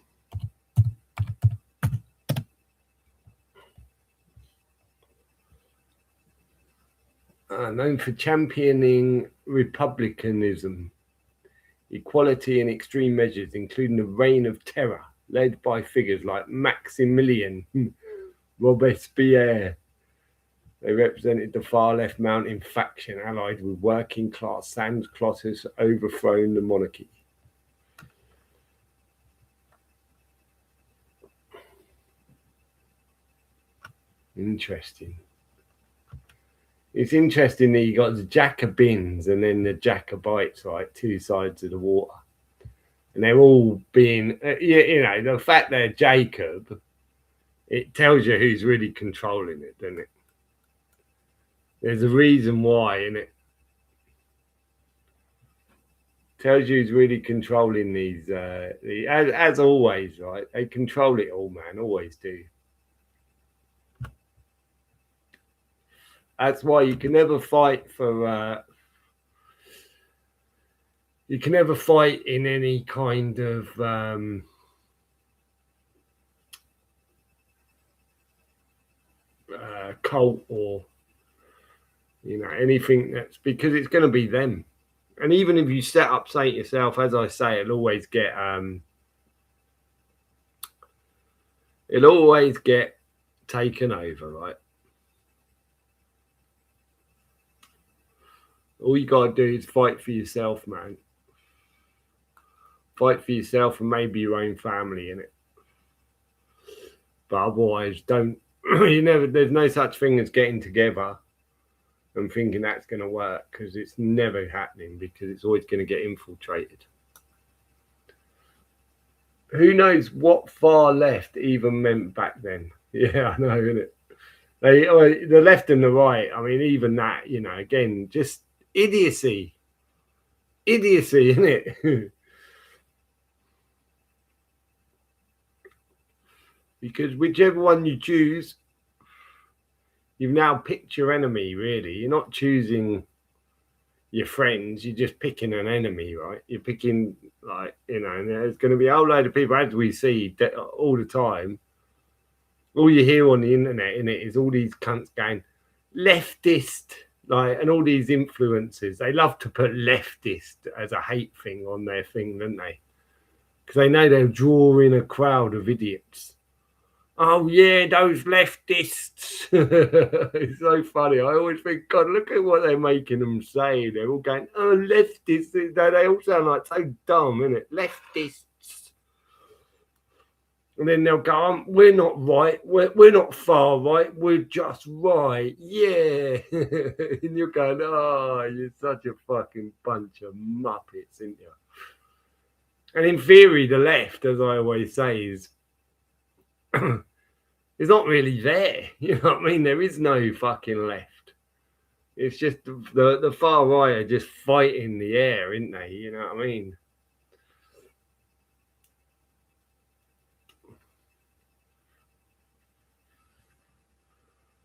Known for championing republicanism, equality, and extreme measures, including the Reign of Terror, led by figures like Maximilien Robespierre, They represented the far left mountain faction allied with working class Sans Clotus overthrown the monarchy. Interesting. It's interesting that you got the Jacobins and then the Jacobites, right? Two sides of the water. And they're all being, the fact they're Jacob, it tells you who's really controlling it, doesn't it? There's a reason why, innit? Tells you who's really controlling these, as always, right? They control it all, man, always do. That's why you can never fight for, you can never fight in any kind of cult or anything, that's because it's going to be them. And even if you set up Saint yourself, as I say, it'll always get taken over, right? All you gotta do is fight for yourself, man. Fight for yourself and maybe your own family in it. But otherwise, don't. There's no such thing as getting together and thinking that's going to work, because it's never happening, because it's always going to get infiltrated. Who knows what far left even meant back then? Yeah, I know, innit? The left and the right. I mean, even that, again, just idiocy, isn't it? Because whichever one you choose, you've now picked your enemy, really. You're not choosing your friends, you're just picking an enemy, right? You're picking, and there's going to be a whole load of people, as we see all the time. All you hear on the internet, innit, is all these cunts going leftist, and all these influencers. They love to put leftist as a hate thing on their thing, don't they? Because they know they'll draw in a crowd of idiots. Oh, yeah, those leftists. It's so funny. I always think, God, look at what they're making them say. They're all going, oh, leftists. They all sound like so dumb, innit? Leftists. And then they'll go, we're not right. We're not far right. We're just right. Yeah. And you're going, oh, you're such a fucking bunch of muppets, aren't you? And in theory, the left, as I always say, is it's not really there. You know what I mean? There is no fucking left. It's just the far right are just fighting the air, isn't they? You know what I mean?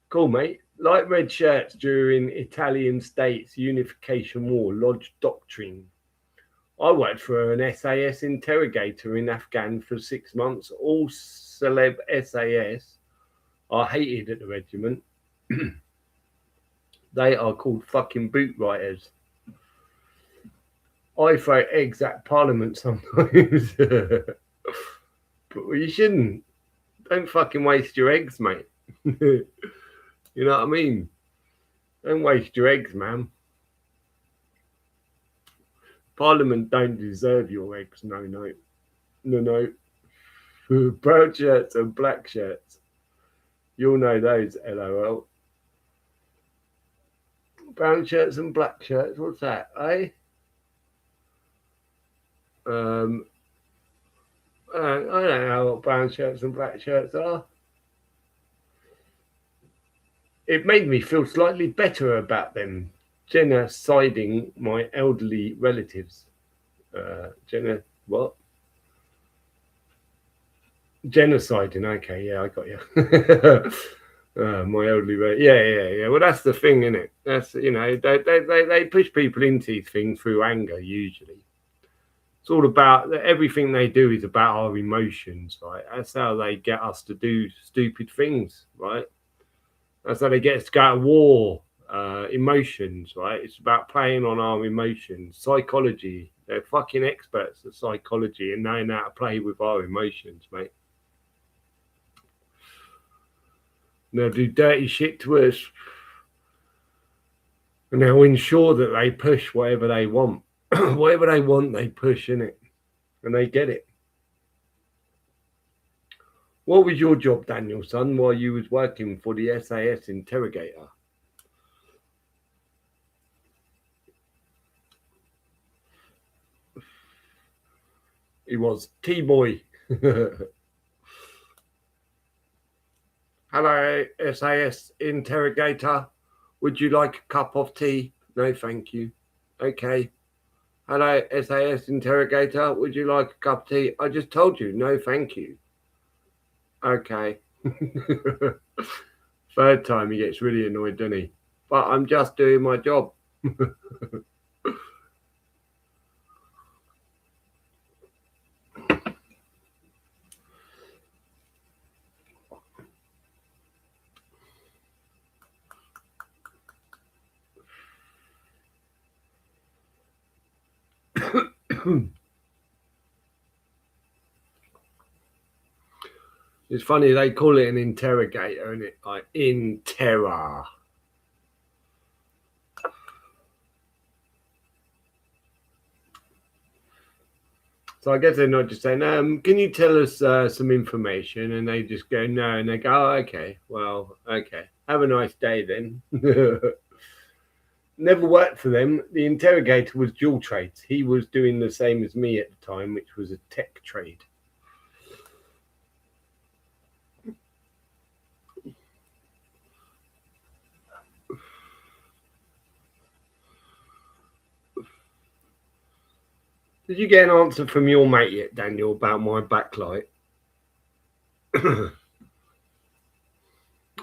Cool, mate. Light red shirts during Italian states unification war lodged doctrine. I worked for an SAS interrogator in Afghan for 6 months. All celeb SAS are hated at the regiment. They are called fucking boot writers. I throw eggs at Parliament sometimes. But you shouldn't. Don't fucking waste your eggs, mate. You know what I mean? Don't waste your eggs, man. Parliament don't deserve your eggs. No. Brown shirts and black shirts. You'll know those, LOL. Brown shirts and black shirts. What's that, eh? I don't know what brown shirts and black shirts are. It made me feel slightly better about them genociding my elderly relatives. What? Genociding. Okay, yeah, I got you. My elderly relatives. Yeah. Well, that's the thing, isn't it? That's, they push people into these things through anger, usually. It's all about, everything they do is about our emotions, right? That's how they get us to do stupid things, right? That's how they get us to go to war. Emotions, right? It's about playing on our emotions. Psychology. They're fucking experts at psychology and knowing how to play with our emotions, mate. They'll do dirty shit to us. And they'll ensure that they push whatever they want. Whatever they want, they push in it. And they get it. What was your job, Daniel-son, while you was working for the SAS interrogator? He was T-boy. Hello, SAS interrogator. Would you like a cup of tea? No, thank you. Okay. Hello, SAS interrogator. Would you like a cup of tea? I just told you, no, thank you. Okay. Third time he gets really annoyed, doesn't he? But I'm just doing my job. It's funny, they call it an interrogator, isn't it? Like in terror. So I guess they're not just saying, can you tell us some information? And they just go, no. And they go, oh, okay, well, okay. Have a nice day then. Never worked for them. The interrogator was dual trades. He was doing the same as me at the time, which was a tech trade. Did you get an answer from your mate yet, Daniel, about my backlight?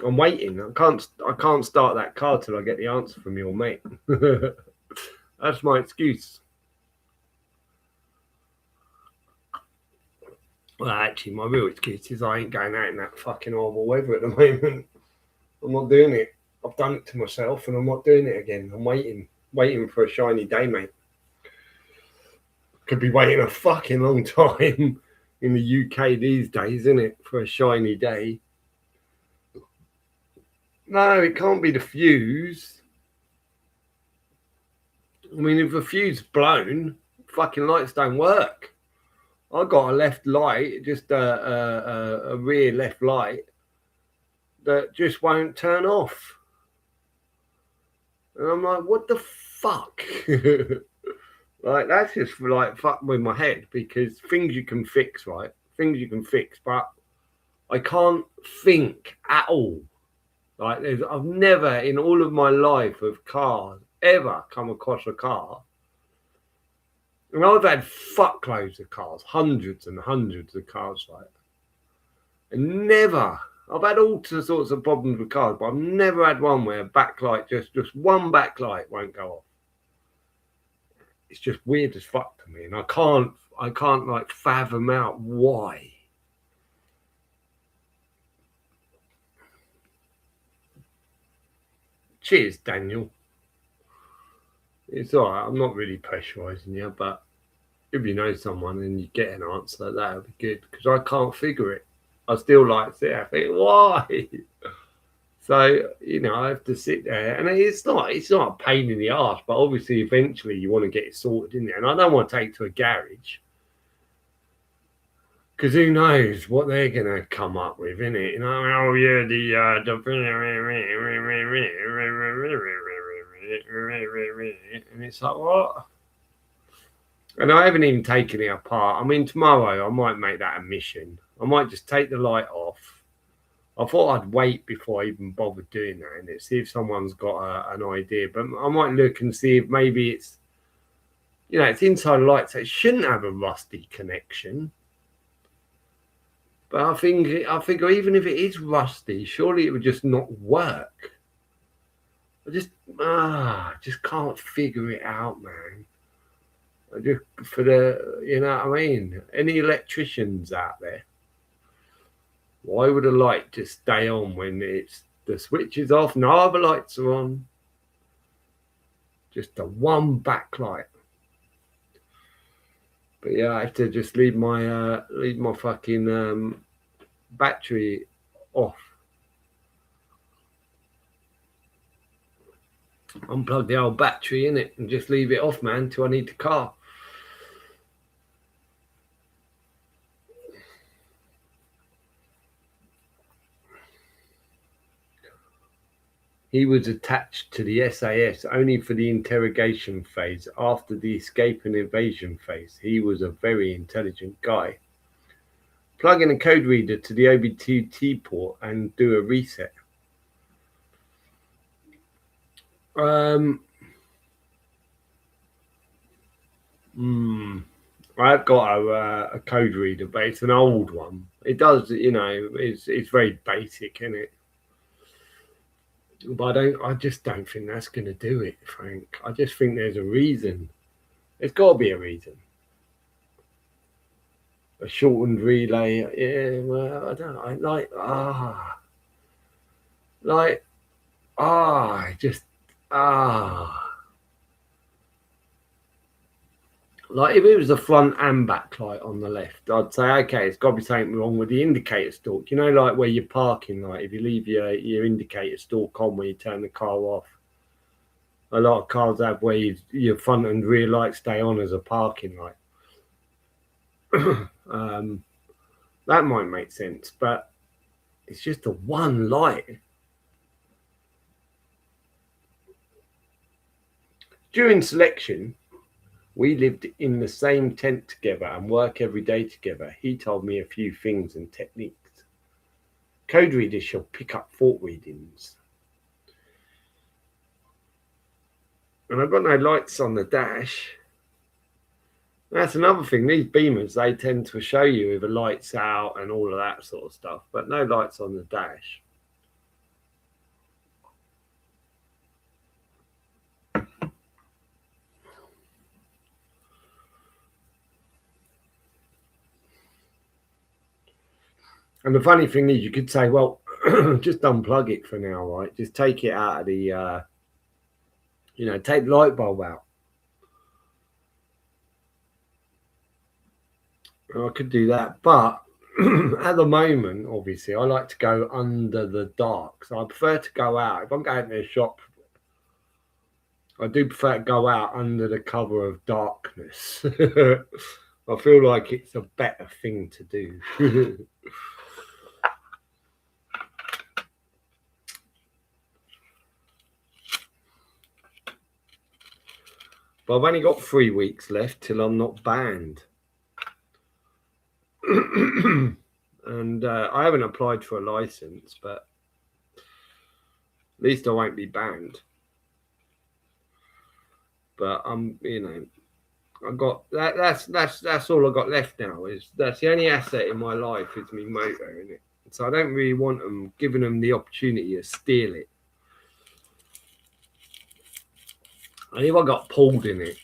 I'm waiting. I can't start that car till I get the answer from your mate. That's my excuse. Well, actually, my real excuse is I ain't going out in that fucking horrible weather at the moment. I'm not doing it. I've done it to myself, and I'm not doing it again. I'm waiting for a shiny day, mate. Could be waiting a fucking long time in the UK these days, isn't it, for a shiny day? No, it can't be the fuse. I mean, if the fuse is blown, fucking lights don't work. I got a left light, just a rear left light that just won't turn off. And I'm like, what the fuck? Like, that's just like fuck with my head, because things you can fix, right? Things you can fix, but I can't think at all. Like, I've never in all of my life of cars ever come across a car. And I've had fuckloads of cars, hundreds and hundreds of cars, right? And never, I've had all sorts of problems with cars, but I've never had one where a backlight, just one backlight won't go off. It's just weird as fuck to me, and I can't like fathom out why. Cheers, Daniel. It's all right. I'm not really pressurizing you, but if you know someone and you get an answer, that would be good, because I can't figure it. I still like to sit there and think, why? So, you know, I have to sit there, and it's not a pain in the arse, but obviously eventually you want to get it sorted in there. And I don't want to take it to a garage, because who knows what they're going to come up with, innit? You know, oh yeah, and it's like, what? And I haven't even taken it apart. I mean, tomorrow I might make that a mission. I might just take the light off. I thought I'd wait before I even bothered doing that, and see if someone's got an idea. But I might look and see if maybe it's, you know, it's inside light, so it shouldn't have a rusty connection. But I figure even if it is rusty, surely it would just not work. I just can't figure it out, man. I just, for the, you know what I mean? Any electricians out there? Why would a light just stay on when the switch is off, no other lights are on? Just the one backlight. But yeah, I have to just leave my fucking battery off. Unplug the old battery in it and just leave it off, man, till I need the car. He was attached to the SAS only for the interrogation phase. After the escape and evasion phase, he was a very intelligent guy. Plug in a code reader to the OBD2 port and do a reset. I've got a code reader, but it's an old one. It does, it's very basic, isn't it? But I just don't think that's going to do it, Frank. I just think there's a reason. There's got to be a reason. A shortened relay, yeah. Well, I don't know. Like if it was the front and back light on the left, I'd say, okay, it's got to be something wrong with the indicator stalk. You know, like where you're parking, like if you leave your indicator stalk on when you turn the car off. A lot of cars have where your front and rear lights stay on as a parking light. That might make sense, but it's just a one light. During selection, we lived in the same tent together and work every day together. He told me a few things and techniques. Code readers shall pick up fault readings. And I've got no lights on the dash. That's another thing. These Beamers, they tend to show you if the light's out and all of that sort of stuff, but no lights on the dash. And the funny thing is, you could say, well, just unplug it for now, right? Just take it out of the, take the light bulb out. I could do that, but at the moment, obviously, I like to go under the dark. So I prefer to go out. If I'm going to a shop, I do prefer to go out under the cover of darkness. I feel like it's a better thing to do. But I've only got 3 weeks left till I'm not banned. And I haven't applied for a license, but at least I won't be banned. But I got that. That's all I got left now. That's the only asset in my life is my motor, in it. So I don't really want them giving them the opportunity to steal it. And if I got pulled in it,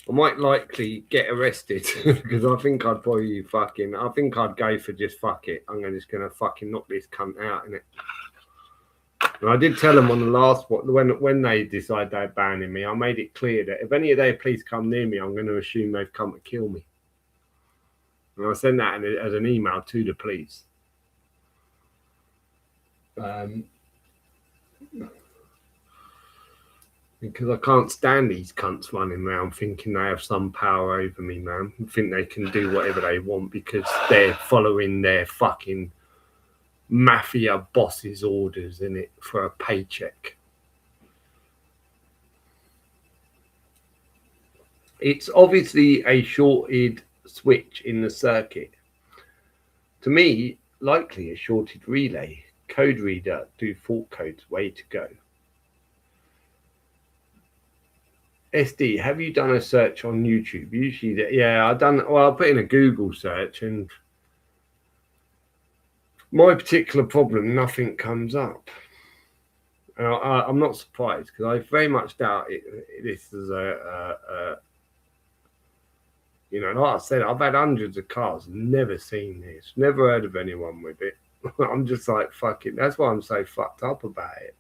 I might likely get arrested because I think I'd probably I think I'd go for just fuck it. I'm just gonna fucking knock this cunt out, innit? And I did tell them on the last one when they decide they're banning me, I made it clear that if any of their police come near me, I'm going to assume they've come to kill me. And I sent that as an email to the police. Because I can't stand these cunts running around thinking they have some power over me, man. I think they can do whatever they want because they're following their fucking mafia boss's orders, in it, for a paycheck. It's obviously a shorted switch in the circuit. To me, likely a shorted relay. Code reader, do fault codes, way to go. SD, have you done a search on YouTube? Usually, yeah, I've done. Well, I put in a Google search, and my particular problem, nothing comes up. I'm not surprised because I very much doubt this is like I said, I've had hundreds of cars, never seen this, never heard of anyone with it. I'm just like, fuck it. That's why I'm so fucked up about it.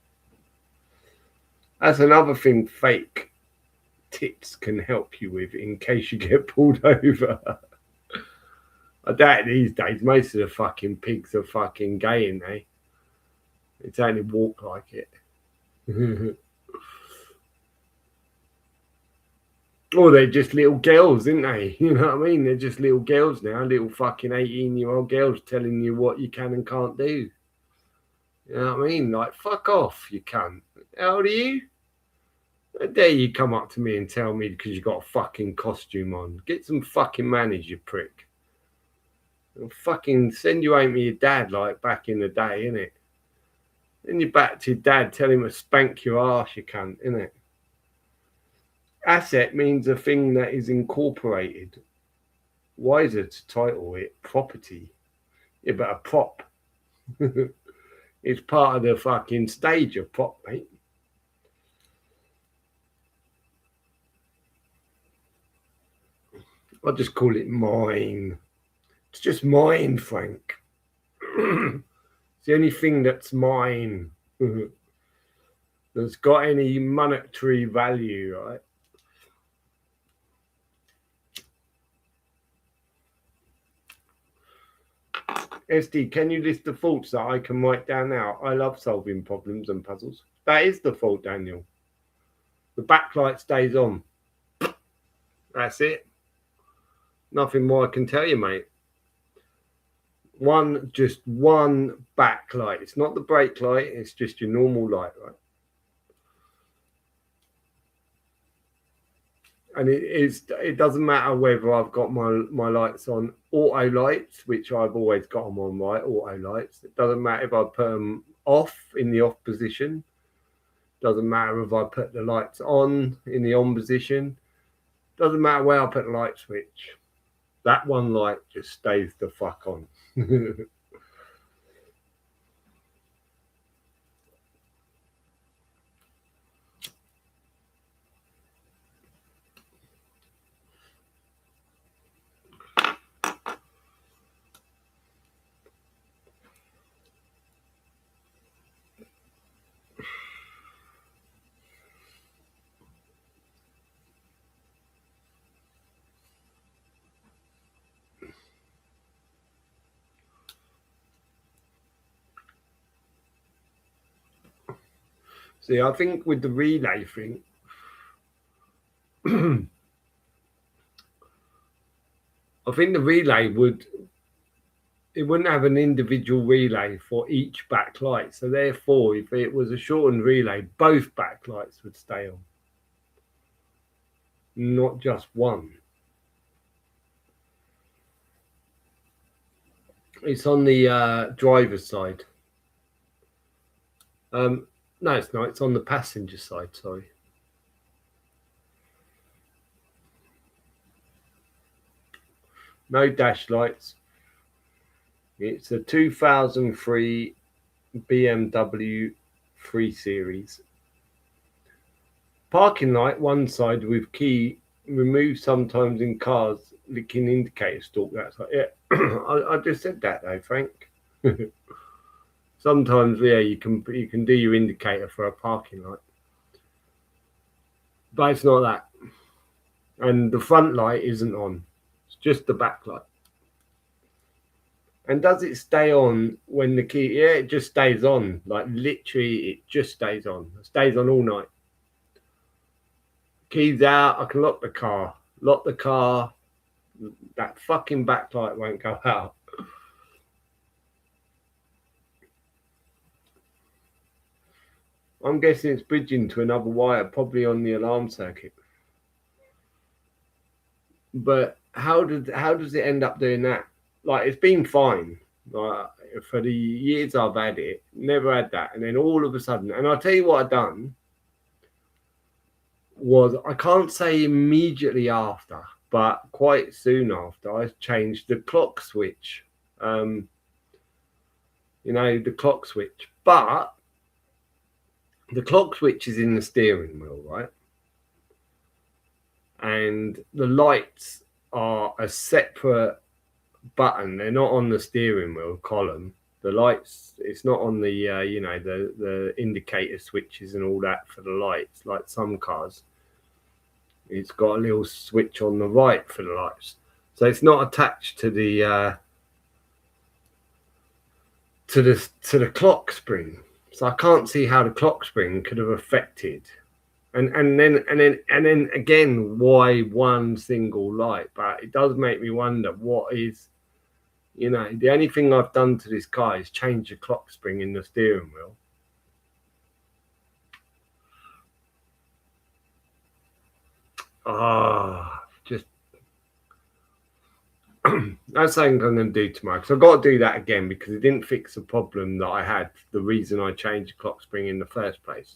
That's another thing fake tips can help you with in case you get pulled over. I doubt these days most of the fucking pigs are fucking gay, ain't they? They only walk like it. Or they're just little girls, aren't they? You know what I mean? They're just little girls now, little fucking 18-year-old girls telling you what you can and can't do. You know what I mean? Like, fuck off, you cunt. How old are you? How dare you come up to me and tell me because you got a fucking costume on? Get some fucking manners, you prick. I'll fucking send you home to your dad like back in the day, innit? Then you're back to your dad, tell him to spank your ass, you cunt, innit? Asset means a thing that is incorporated. Wiser to title it property. Yeah, but a prop. It's part of the fucking stage of prop, mate. I'll just call it mine. It's just mine, Frank. It's the only thing that's mine that's got any monetary value, right? SD, can you list the faults that I can write down now? I love solving problems and puzzles. That is the fault, Daniel. The backlight stays on. That's it. Nothing more I can tell you, mate. Just one backlight. It's not the brake light. It's just your normal light, right? And it doesn't matter whether I've got my lights on auto lights, which I've always got them on, right? Auto lights. It doesn't matter if I put them off in the off position. Doesn't matter if I put the lights on in the on position. Doesn't matter where I put the light switch. That one light just stays the fuck on. See, I think with the relay thing, I think the relay wouldn't have an individual relay for each backlight. So therefore, if it was a shortened relay, both backlights would stay on, not just one. It's on the driver's side. No, it's not. It's on the passenger side, sorry. No dash lights. It's a 2003 BMW 3 Series. Parking light, one side with key, removed sometimes in cars, licking indicator stalk. That's like, yeah. I just said that though, Frank. Sometimes, yeah, you can do your indicator for a parking light, but it's not that. And the front light isn't on; it's just the back light. And does it stay on when the key? Yeah, it just stays on. Like literally, it just stays on. It stays on all night. Keys out. I can lock the car. Lock the car. That fucking backlight won't go out. I'm guessing it's bridging to another wire, probably on the alarm circuit. But how does it end up doing that? Like, it's been fine. Like, for the years I've had it, never had that. And then all of a sudden, and I'll tell you what I've done was, I can't say immediately after, but quite soon after, I changed the clock switch. The clock switch. But the clock switch is in the steering wheel, right? And the lights are a separate button. They're not on the steering wheel column. The lights, it's not on the the indicator switches and all that for the lights, like some cars. It's got a little switch on the right for the lights, so it's not attached to the to the clock spring. So I can't see how the clock spring could have affected. And then again, why one single light? But it does make me wonder what is, the only thing I've done to this car is change the clock spring in the steering wheel. Just that's something I'm going to do tomorrow, because I've got to do that again, because it didn't fix the problem that I had, the reason I changed the clock spring in the first place.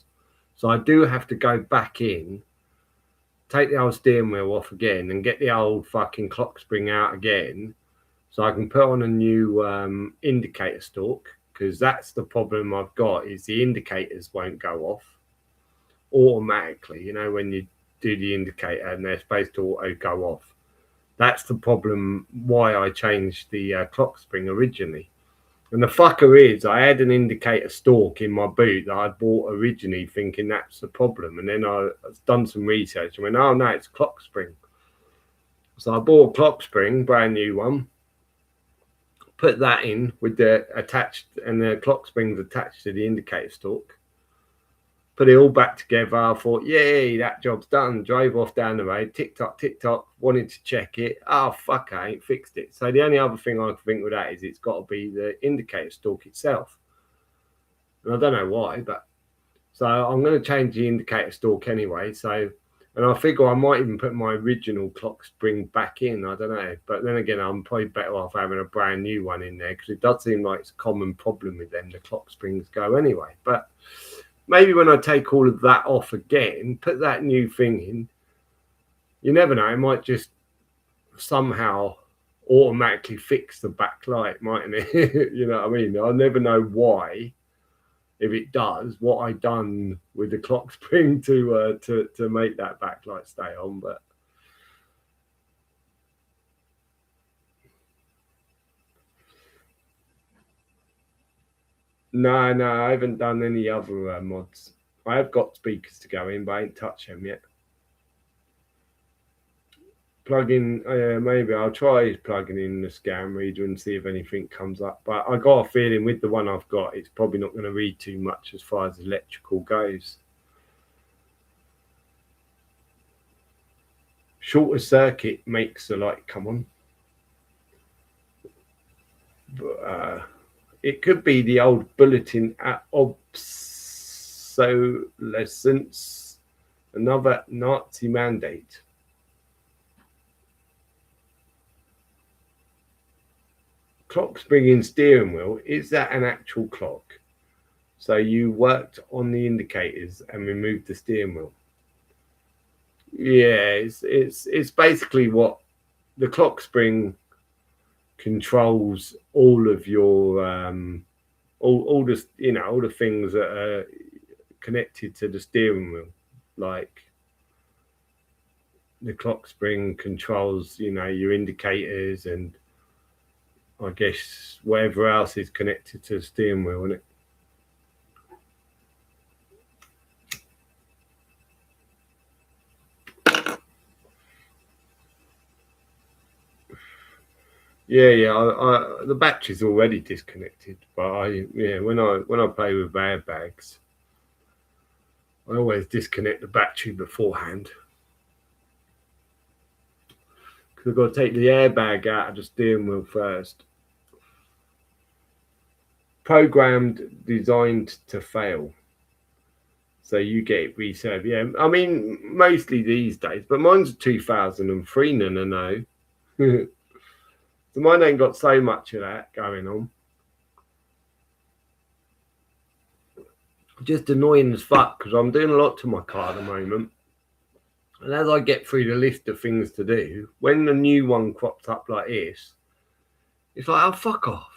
So I do have to go back in, take the old steering wheel off again, and get the old fucking clock spring out again, so I can put on a new indicator stalk, because that's the problem I've got, is the indicators won't go off automatically, when you do the indicator and they're supposed to auto go off. That's the problem why I changed the clock spring originally. And the fucker is, I had an indicator stalk in my boot that I bought originally thinking that's the problem. And then I've done some research and went, oh no, it's clock spring. So I bought a clock spring, brand new one, put that in with the attached, and the clock spring's attached to the indicator stalk. Put it all back together. I thought, yay, that job's done. Drove off down the road, tick tock, wanted to check it. Oh, fuck, I ain't fixed it. So the only other thing I can think with that is it's got to be the indicator stalk itself. And I don't know why, but so I'm going to change the indicator stalk anyway. So, and I figure I might even put my original clock spring back in. I don't know. But then again, I'm probably better off having a brand new one in there, because it does seem like it's a common problem with them. The clock springs go anyway. But maybe when I take all of that off again, put that new thing in, you never know, it might just somehow automatically fix the backlight, mightn't it? You know what I mean? I'll never know why, if it does, what I done with the clock spring to make that backlight stay on. But no, I haven't done any other mods. I have got speakers to go in, but I ain't touched them yet. Plug in, maybe I'll try plugging in the scan reader and see if anything comes up. But I got a feeling with the one I've got, it's probably not going to read too much as far as electrical goes. Shorter circuit makes the light come on. But it could be the old bulletin at obsolescence, another Nazi mandate. Clock spring in steering wheel, is that an actual clock? So you worked on the indicators and removed the steering wheel. Yeah, it's basically what the clock spring controls all of your all the all the things that are connected to the steering wheel, like the clock spring controls your indicators and I guess whatever else is connected to the steering wheel, isn't it? Yeah. The battery's already disconnected, but when I play with airbags, I always disconnect the battery beforehand, because I've got to take the airbag out of the steering wheel first. Programmed, designed to fail. So you get it reserved. Yeah, I mean, mostly these days, but mine's a 2003, no. So mine ain't got so much of that going on. Just annoying as fuck, because I'm doing a lot to my car at the moment. And as I get through the list of things to do, when the new one crops up like this, it's like, oh, fuck off.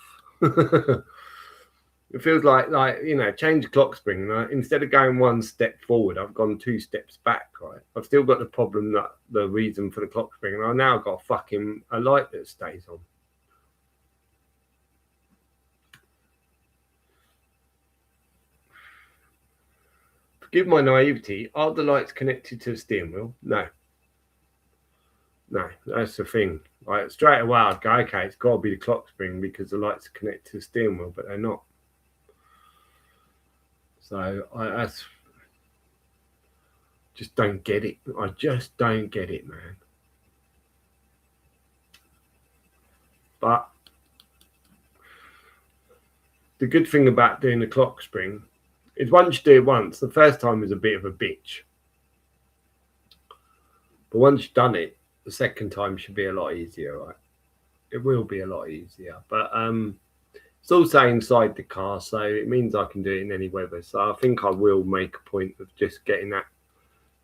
It feels like change the clock spring. Instead of going one step forward, I've gone 2 steps back, right? I've still got the problem, that the reason for the clock spring, and I now got a light that stays on. Forgive my naivety, are the lights connected to the steering wheel? No, that's the thing. Like, straight away I'd go, okay, it's got to be the clock spring because the lights are connected to the steering wheel, but they're not. So I just don't get it. I just don't get it, man. But the good thing about doing the clock spring is once you do it once, the first time is a bit of a bitch. But once you've done it, the second time should be a lot easier, right? It will be a lot easier. But it's also inside the car, so it means I can do it in any weather. So I think I will make a point of just getting that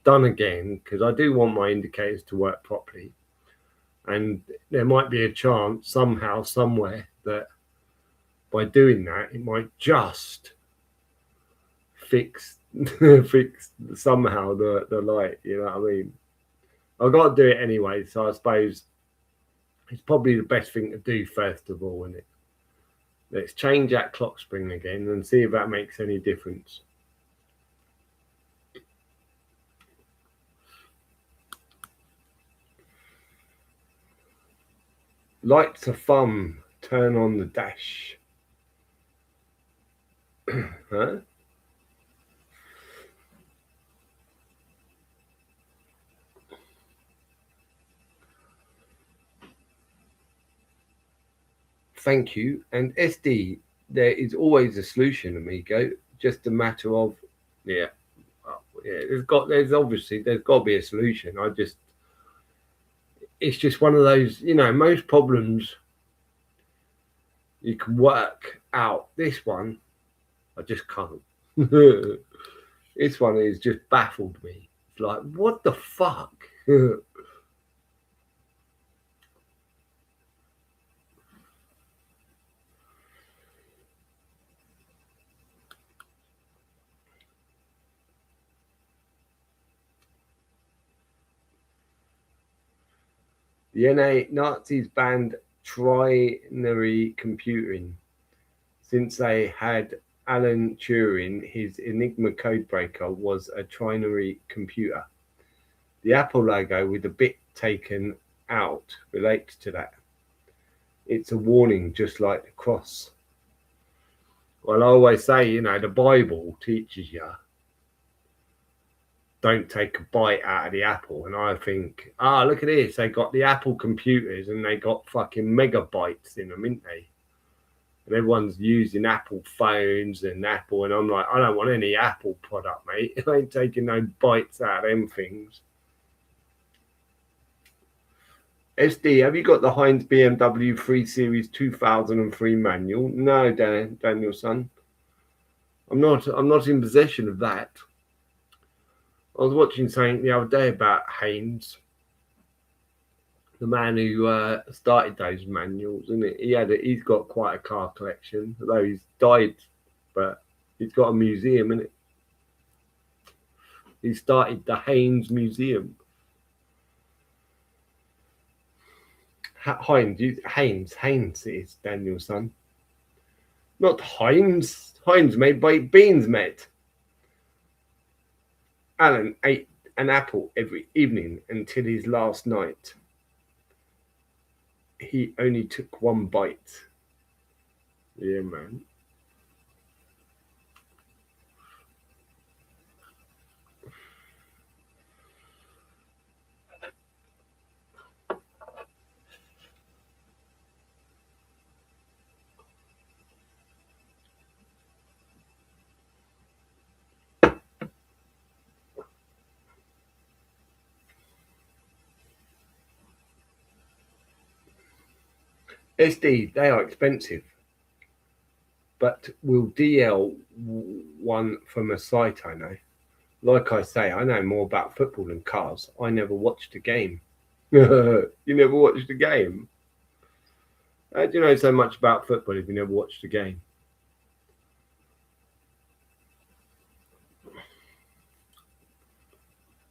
done again, because I do want my indicators to work properly. And there might be a chance somehow, somewhere, that by doing that, it might just fix fix somehow the light. You know what I mean? I've got to do it anyway, so I suppose it's probably the best thing to do first of all, isn't it? Let's change that clock spring again and see if that makes any difference. Lights are fun. Turn on the dash. Huh? Thank you. And SD, there is always a solution, amigo. Just a matter of, yeah, there's got to be a solution. It's just one of those, most problems you can work out. This one, I just can't. This one has just baffled me. It's like, what the fuck? The Nazis banned trinary computing since they had Alan Turing. His Enigma codebreaker was a trinary computer. The Apple logo with the bit taken out relates to that. It's a warning, just like the cross. Well, I always say, the Bible teaches you don't take a bite out of the apple. And I think, look at this. They got the Apple computers and they got fucking megabytes in them, ain't they? And everyone's using Apple phones and Apple. And I'm like, I don't want any Apple product, mate. I ain't taking no bites out of them things. SD, have you got the Heinz BMW 3 Series 2003 manual? No, Daniel, son. I'm not in possession of that. I was watching something the other day about Heinz, the man who started those manuals, and he's got quite a car collection, although he's died, but he's got a museum, innit? He started the Heinz Museum. Heinz is Daniel's son. Not Heinz. Heinz made by Beans, mate. Alan ate an apple every evening until his last night. He only took one bite. Yeah, man. SD, they are expensive. But will DL one from a site I know? Like I say, I know more about football than cars. I never watched a game. You never watched a game? How do you know so much about football if you never watched a game?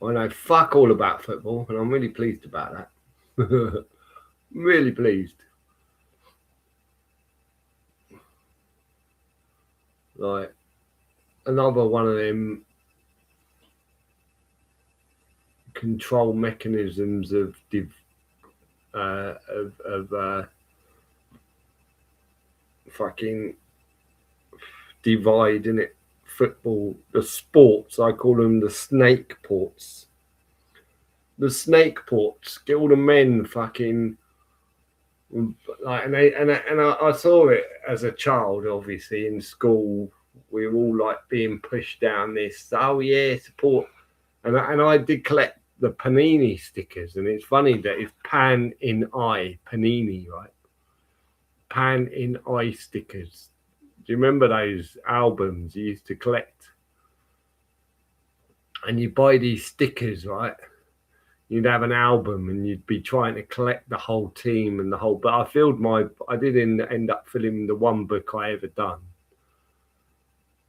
I know fuck all about football, and I'm really pleased about that. Really pleased. Like another one of them control mechanisms of fucking divide, innit? football, the sports, I call them the snake ports. The snake ports, get all the men fucking like, I saw it as a child, obviously in school. We were all like being pushed down this. Oh yeah, support, and I did collect the Panini stickers, and it's funny that it's Pan in Eye Panini, right? Pan in Eye stickers. Do you remember those albums you used to collect? And you buy these stickers, right? You'd have an album and you'd be trying to collect the whole team and the whole. But I didn't end up filling the one book I ever done.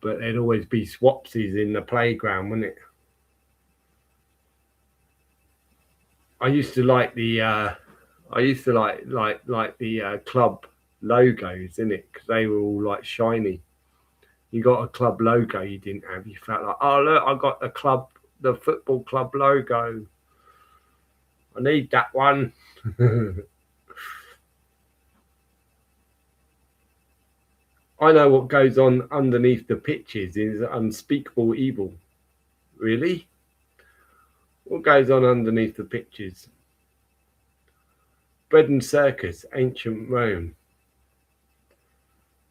But there'd always be swapsies in the playground, wouldn't it? I used to like the club logos, innit? Because they were all like shiny. You got a club logo you didn't have. You felt like, oh look, I got the football club logo. I need that one. I know what goes on underneath the pitches is unspeakable evil. Really? What goes on underneath the pitches? Bread and circus, ancient Rome.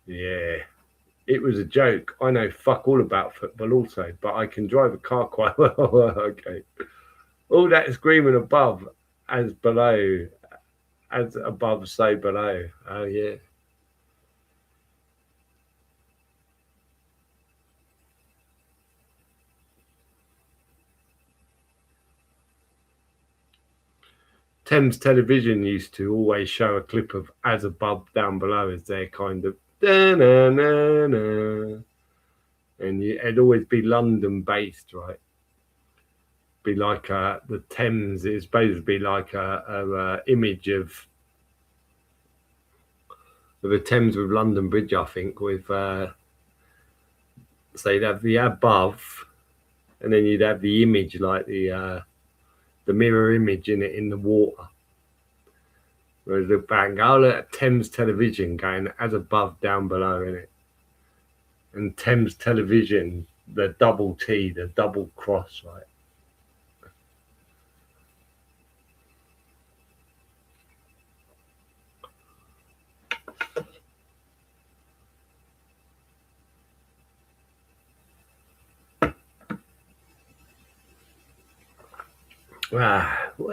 Yeah. It was a joke. I know fuck all about football also, but I can drive a car quite well. Okay. All that screaming above as below, as above, so below. Oh, yeah. Thames Television used to always show a clip of As Above, Down Below as their kind of da-na-na-na. And it'd always be London based, right? Be like the Thames is supposed to be like a image of the Thames with London Bridge, I think, with so you'd have the above and then you'd have the image like the mirror image in it in the water. Whereas look back and go, oh, look at Thames Television going as above, down below, in it. And Thames Television, the double T, the double cross, right?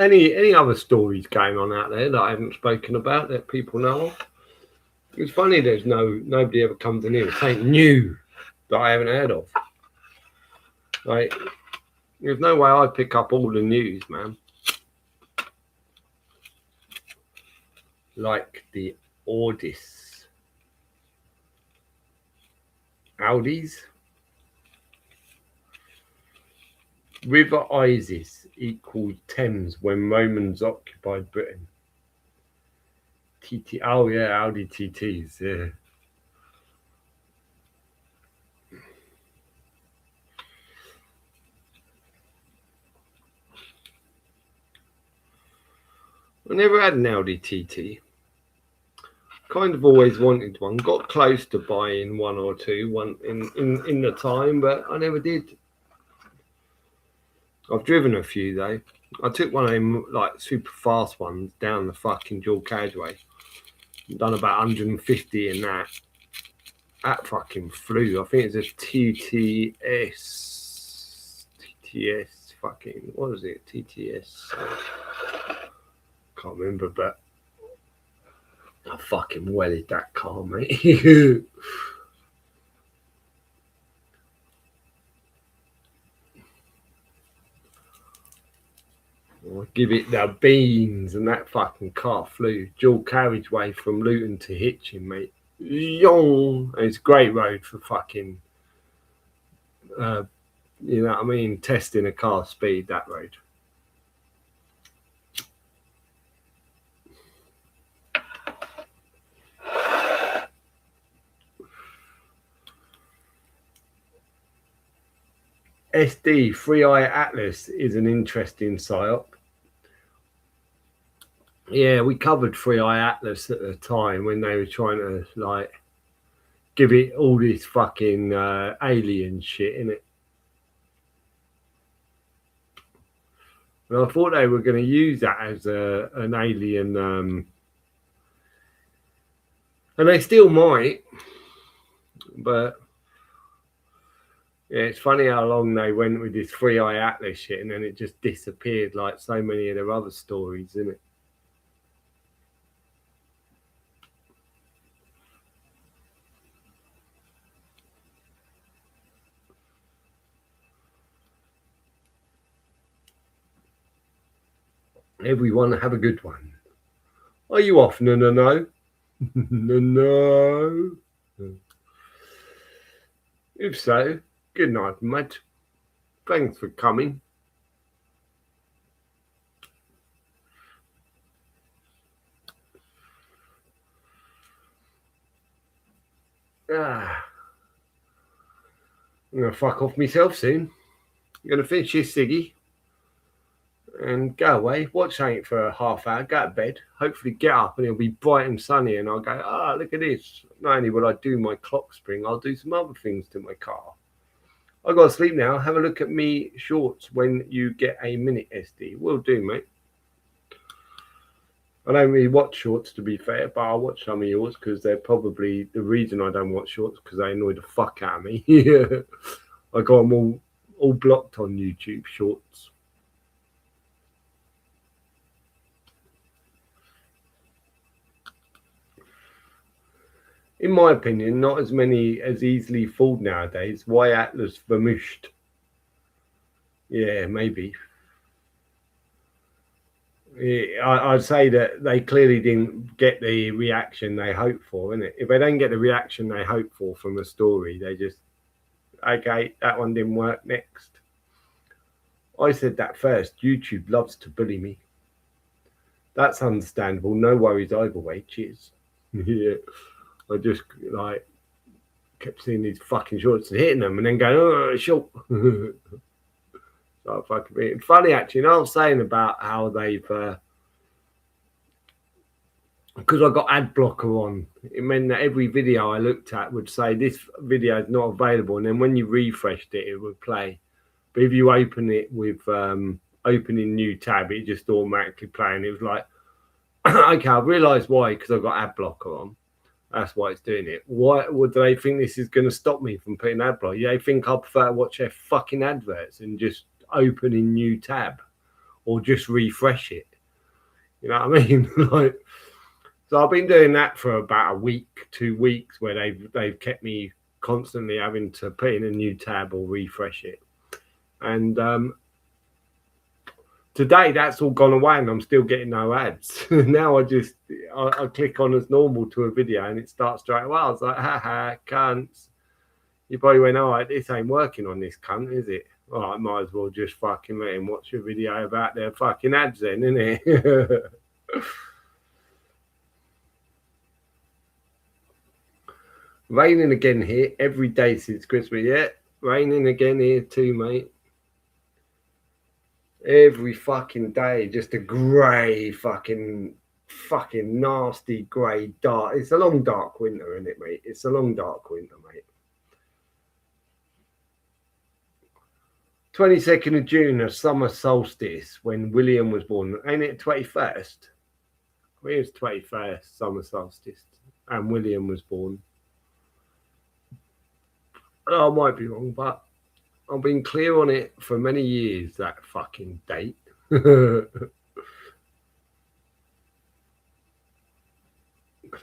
Any other stories going on out there that I haven't spoken about that people know of? It's funny there's nobody ever comes in here saying new that I haven't heard of. Like, there's no way I pick up all the news, man. Like the Audis, Audis, River Isis equals Thames when Romans occupied Britain. TT, oh yeah, Audi TTs, yeah. I never had an Audi TT. Kind of always wanted one. Got close to buying one or two, one in the time, but I never did. I've driven a few though. I took one of them like super fast ones down the fucking dual carriageway. Done about 150 in that. That fucking flew. I think it's a TTS fucking, what was it? TTS. Can't remember, but I fucking wellied that car, mate. I'll give it the beans, and that fucking car flew. Dual carriageway from Luton to Hitchin, mate. It's a great road for fucking, you know what I mean, testing a car speed, that road. SD, Free Eye Atlas is an interesting psyop. Yeah, we covered Free Eye Atlas at the time when they were trying to like give it all this fucking alien shit in it. And I thought they were going to use that as an alien, and they still might. But yeah, it's funny how long they went with this Three Eye Atlas shit, and then it just disappeared like so many of their other stories, isn't it? Everyone have a good one. Are you off? No. No. If so, good night, mate. Thanks for coming. I'm going to fuck off myself soon. I'm going to finish this ciggy and go away, watch something for a half hour, go to bed, hopefully get up and it'll be bright and sunny and I'll go, look at this. Not only will I do my clock spring, I'll do some other things to my car. I've got to sleep now. Have a look at me shorts when you get a minute, SD. Will do, mate. I don't really watch shorts, to be fair, but I'll watch some of yours because they're probably the reason I don't watch shorts because they annoy the fuck out of me. I got them all blocked on YouTube shorts. In my opinion, not as many as easily fooled nowadays. Why Atlas vermushed? Yeah, maybe. I'd say that they clearly didn't get the reaction they hoped for, innit? If they don't get the reaction they hope for from a story, they just, okay, that one didn't work, next. I said that first. YouTube loves to bully me. That's understandable. No worries either way. Cheers. Yeah. I just like kept seeing these fucking shorts and hitting them and then going, oh, short. So fucking it's funny actually. You know, I was saying about how they've because I got ad blocker on, it meant that every video I looked at would say this video is not available, and then when you refreshed it, it would play. But if you open it with opening new tab, it just automatically play, and it was like, okay, I realised why, because I've got ad blocker on. That's why it's doing it. Why would they think this is going to stop me from putting ad blocker? Yeah, they think I prefer to watch their fucking adverts and just open a new tab or just refresh it. You know what I mean? Like, so I've been doing that for about a week, 2 weeks, where they've kept me constantly having to put in a new tab or refresh it. And today that's all gone away and I'm still getting no ads. Now I click on as normal to a video and it starts straight away. I was like, haha, cunts. You probably went, all right, this ain't working on this cunt, is it? All right, might as well just fucking let him watch a video about their fucking ads then, innit? Raining again here every day since Christmas. Yeah, raining again here too, mate. Every fucking day, just a grey fucking nasty grey dark. It's a long dark winter, isn't it, mate? It's a long dark winter, mate. 22nd of June, a summer solstice when William was born. Ain't it 21st? I think it was 21st, summer solstice, and William was born. Oh, I might be wrong, but I've been clear on it for many years, that fucking date. Because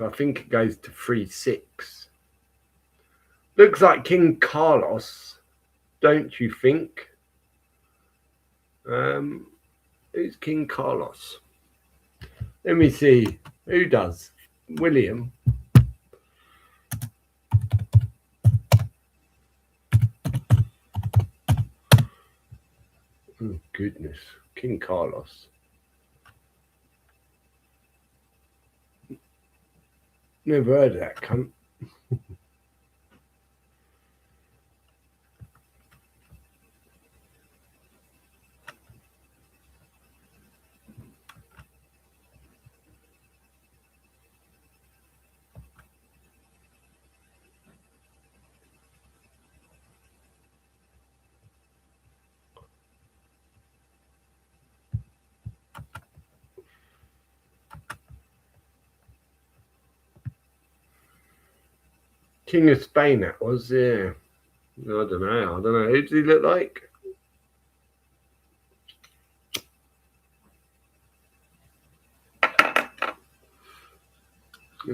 I think it goes to 3/6. Looks like King Carlos, don't you think? Who's King Carlos? Let me see. Who does? William. Oh, goodness. King Carlos. Never heard of that cunt. King of Spain, that was, yeah. I don't know. Who does he look like?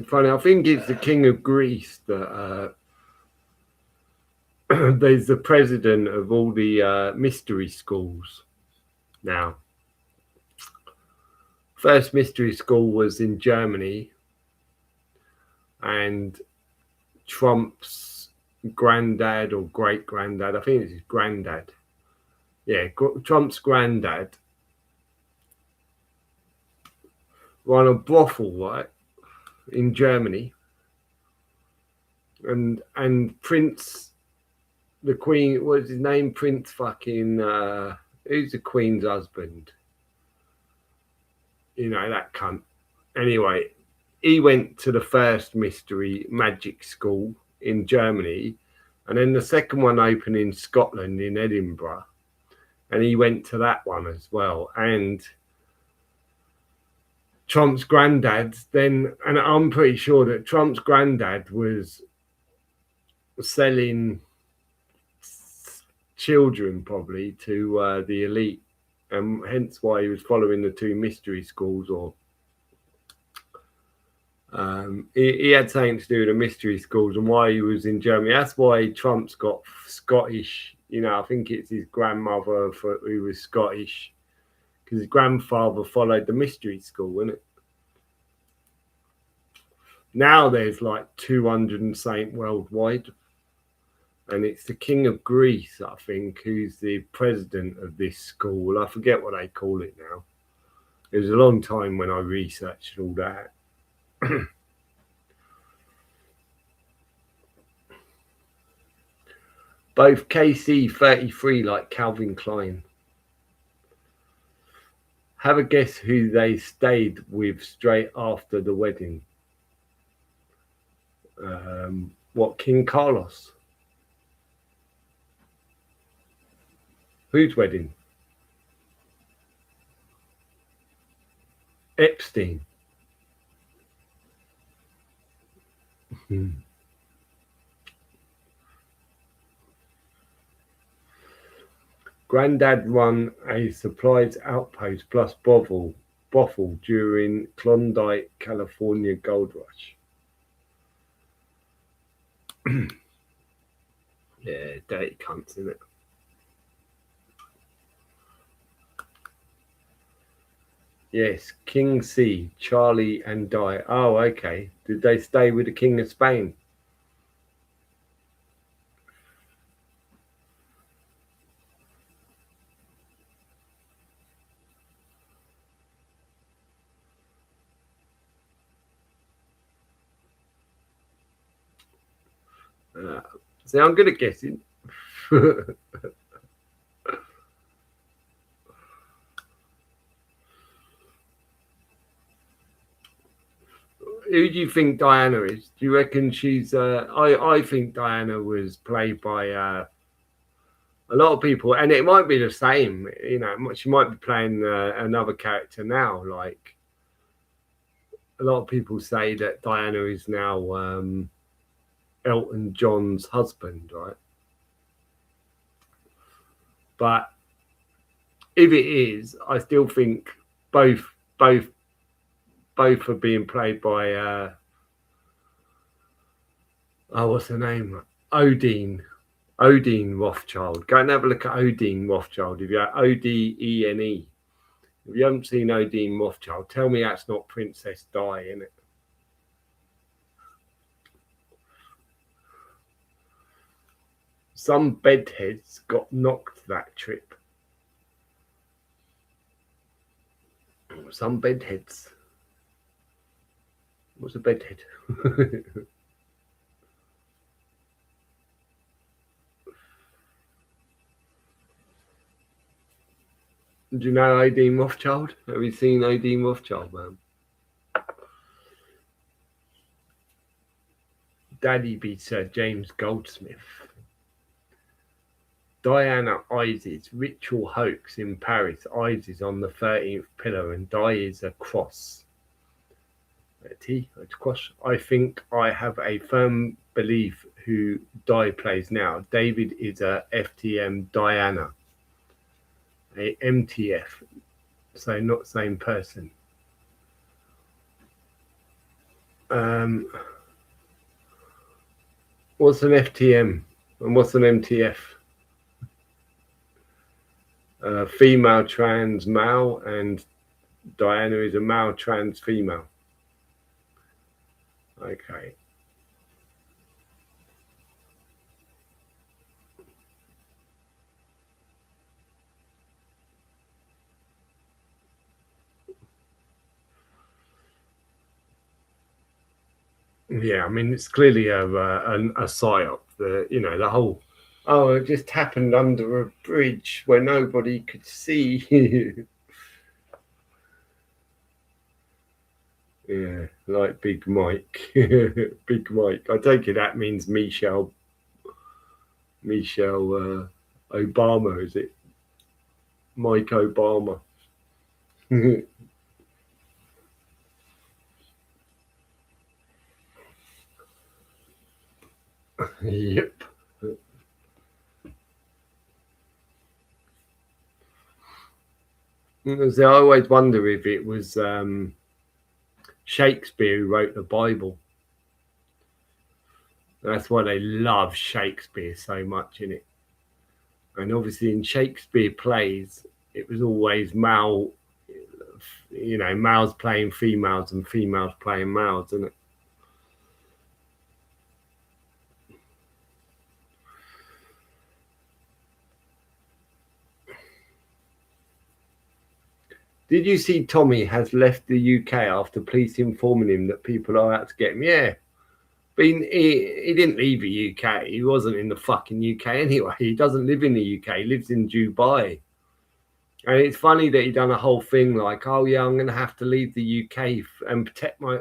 Funny, I think it's the King of Greece that there's the president of all the mystery schools now. First mystery school was in Germany, and Trump's granddad or great granddad, I think it's his granddad. Yeah, Trump's granddad ran a brothel, right, in Germany, and Prince, the Queen, what's his name? Prince fucking who's the Queen's husband? You know, that cunt. Anyway, he went to the first mystery magic school in Germany, and then the second one opened in Scotland, in Edinburgh, and he went to that one as well. And Trump's granddad then, and I'm pretty sure that Trump's granddad was selling children probably to the elite, and hence why he was following the two mystery schools. Or he had something to do with the mystery schools and why he was in Germany. That's why Trump's got Scottish. You know, I think it's his grandmother who was Scottish, because his grandfather followed the mystery school, isn't it? Now there's like 200 and something worldwide, and it's the King of Greece, I think, who's the president of this school. I forget what they call it now. It was a long time when I researched all that. Both KC33 like Calvin Klein. Have a guess who they stayed with straight after the wedding. What, King Carlos? Whose wedding? Epstein. Grandad run a supplies outpost plus brothel during Klondike, California gold rush. Yeah, dirty cunts, isn't it? Yes, King C, Charlie and Di. Oh, okay. Did they stay with the King of Spain? See, I'm good at guessing. Who do you think Diana is? Do you reckon she's? I think Diana was played by a lot of people, and it might be the same. You know, she might be playing another character now. Like a lot of people say that Diana is now Elton John's husband, right? But if it is, I still think both are being played by what's her name? Odine Rothschild. Go and have a look at Odine Rothschild. If you have Odene, if you haven't seen Odine Rothschild, tell me that's not Princess Di, isn't it? Some bedheads got knocked that trip. Some bedheads. What's a bedhead? Do you know Odine Rothschild? Have you seen Odine Rothschild, man? Daddy beats Sir James Goldsmith. Diana Isis ritual hoax in Paris. Isis on the 13th pillar and Di is a cross. T. I think I have a firm belief who Di plays now. David is a FTM Diana, a MTF, so not same person. What's an FTM and what's an MTF? Female trans male, and Diana is a male trans female. Okay. Yeah, I mean it's clearly a psyop. The whole it just happened under a bridge where nobody could see. Yeah, like Big Mike. Big Mike. I take it that means Michelle Obama, is it? Mike Obama. Yep. So I always wonder if it was Shakespeare who wrote the Bible. That's why they love Shakespeare so much in it. And obviously in Shakespeare plays, it was always males playing females and females playing males, isn't it? Did you see Tommy has left the UK after police informing him that people are out to get him? Yeah. But he didn't leave the UK. He wasn't in the fucking UK anyway. He doesn't live in the UK. He lives in Dubai. And it's funny that he done a whole thing like, oh yeah, I'm going to have to leave the UK and take my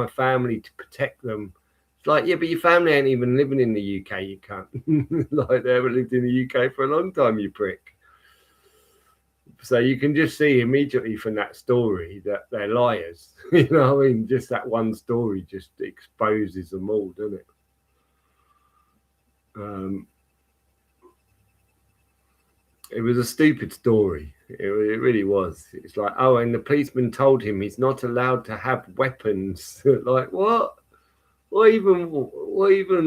family to protect them. It's like, yeah, but your family ain't even living in the UK. You can't. Like they haven't lived in the UK for a long time, you prick. So you can just see immediately from that story that they're liars. You know what I mean? Just that one story just exposes them all, doesn't it? It was a stupid story. It really was. It's like, oh, and the policeman told him he's not allowed to have weapons. Like, what? What even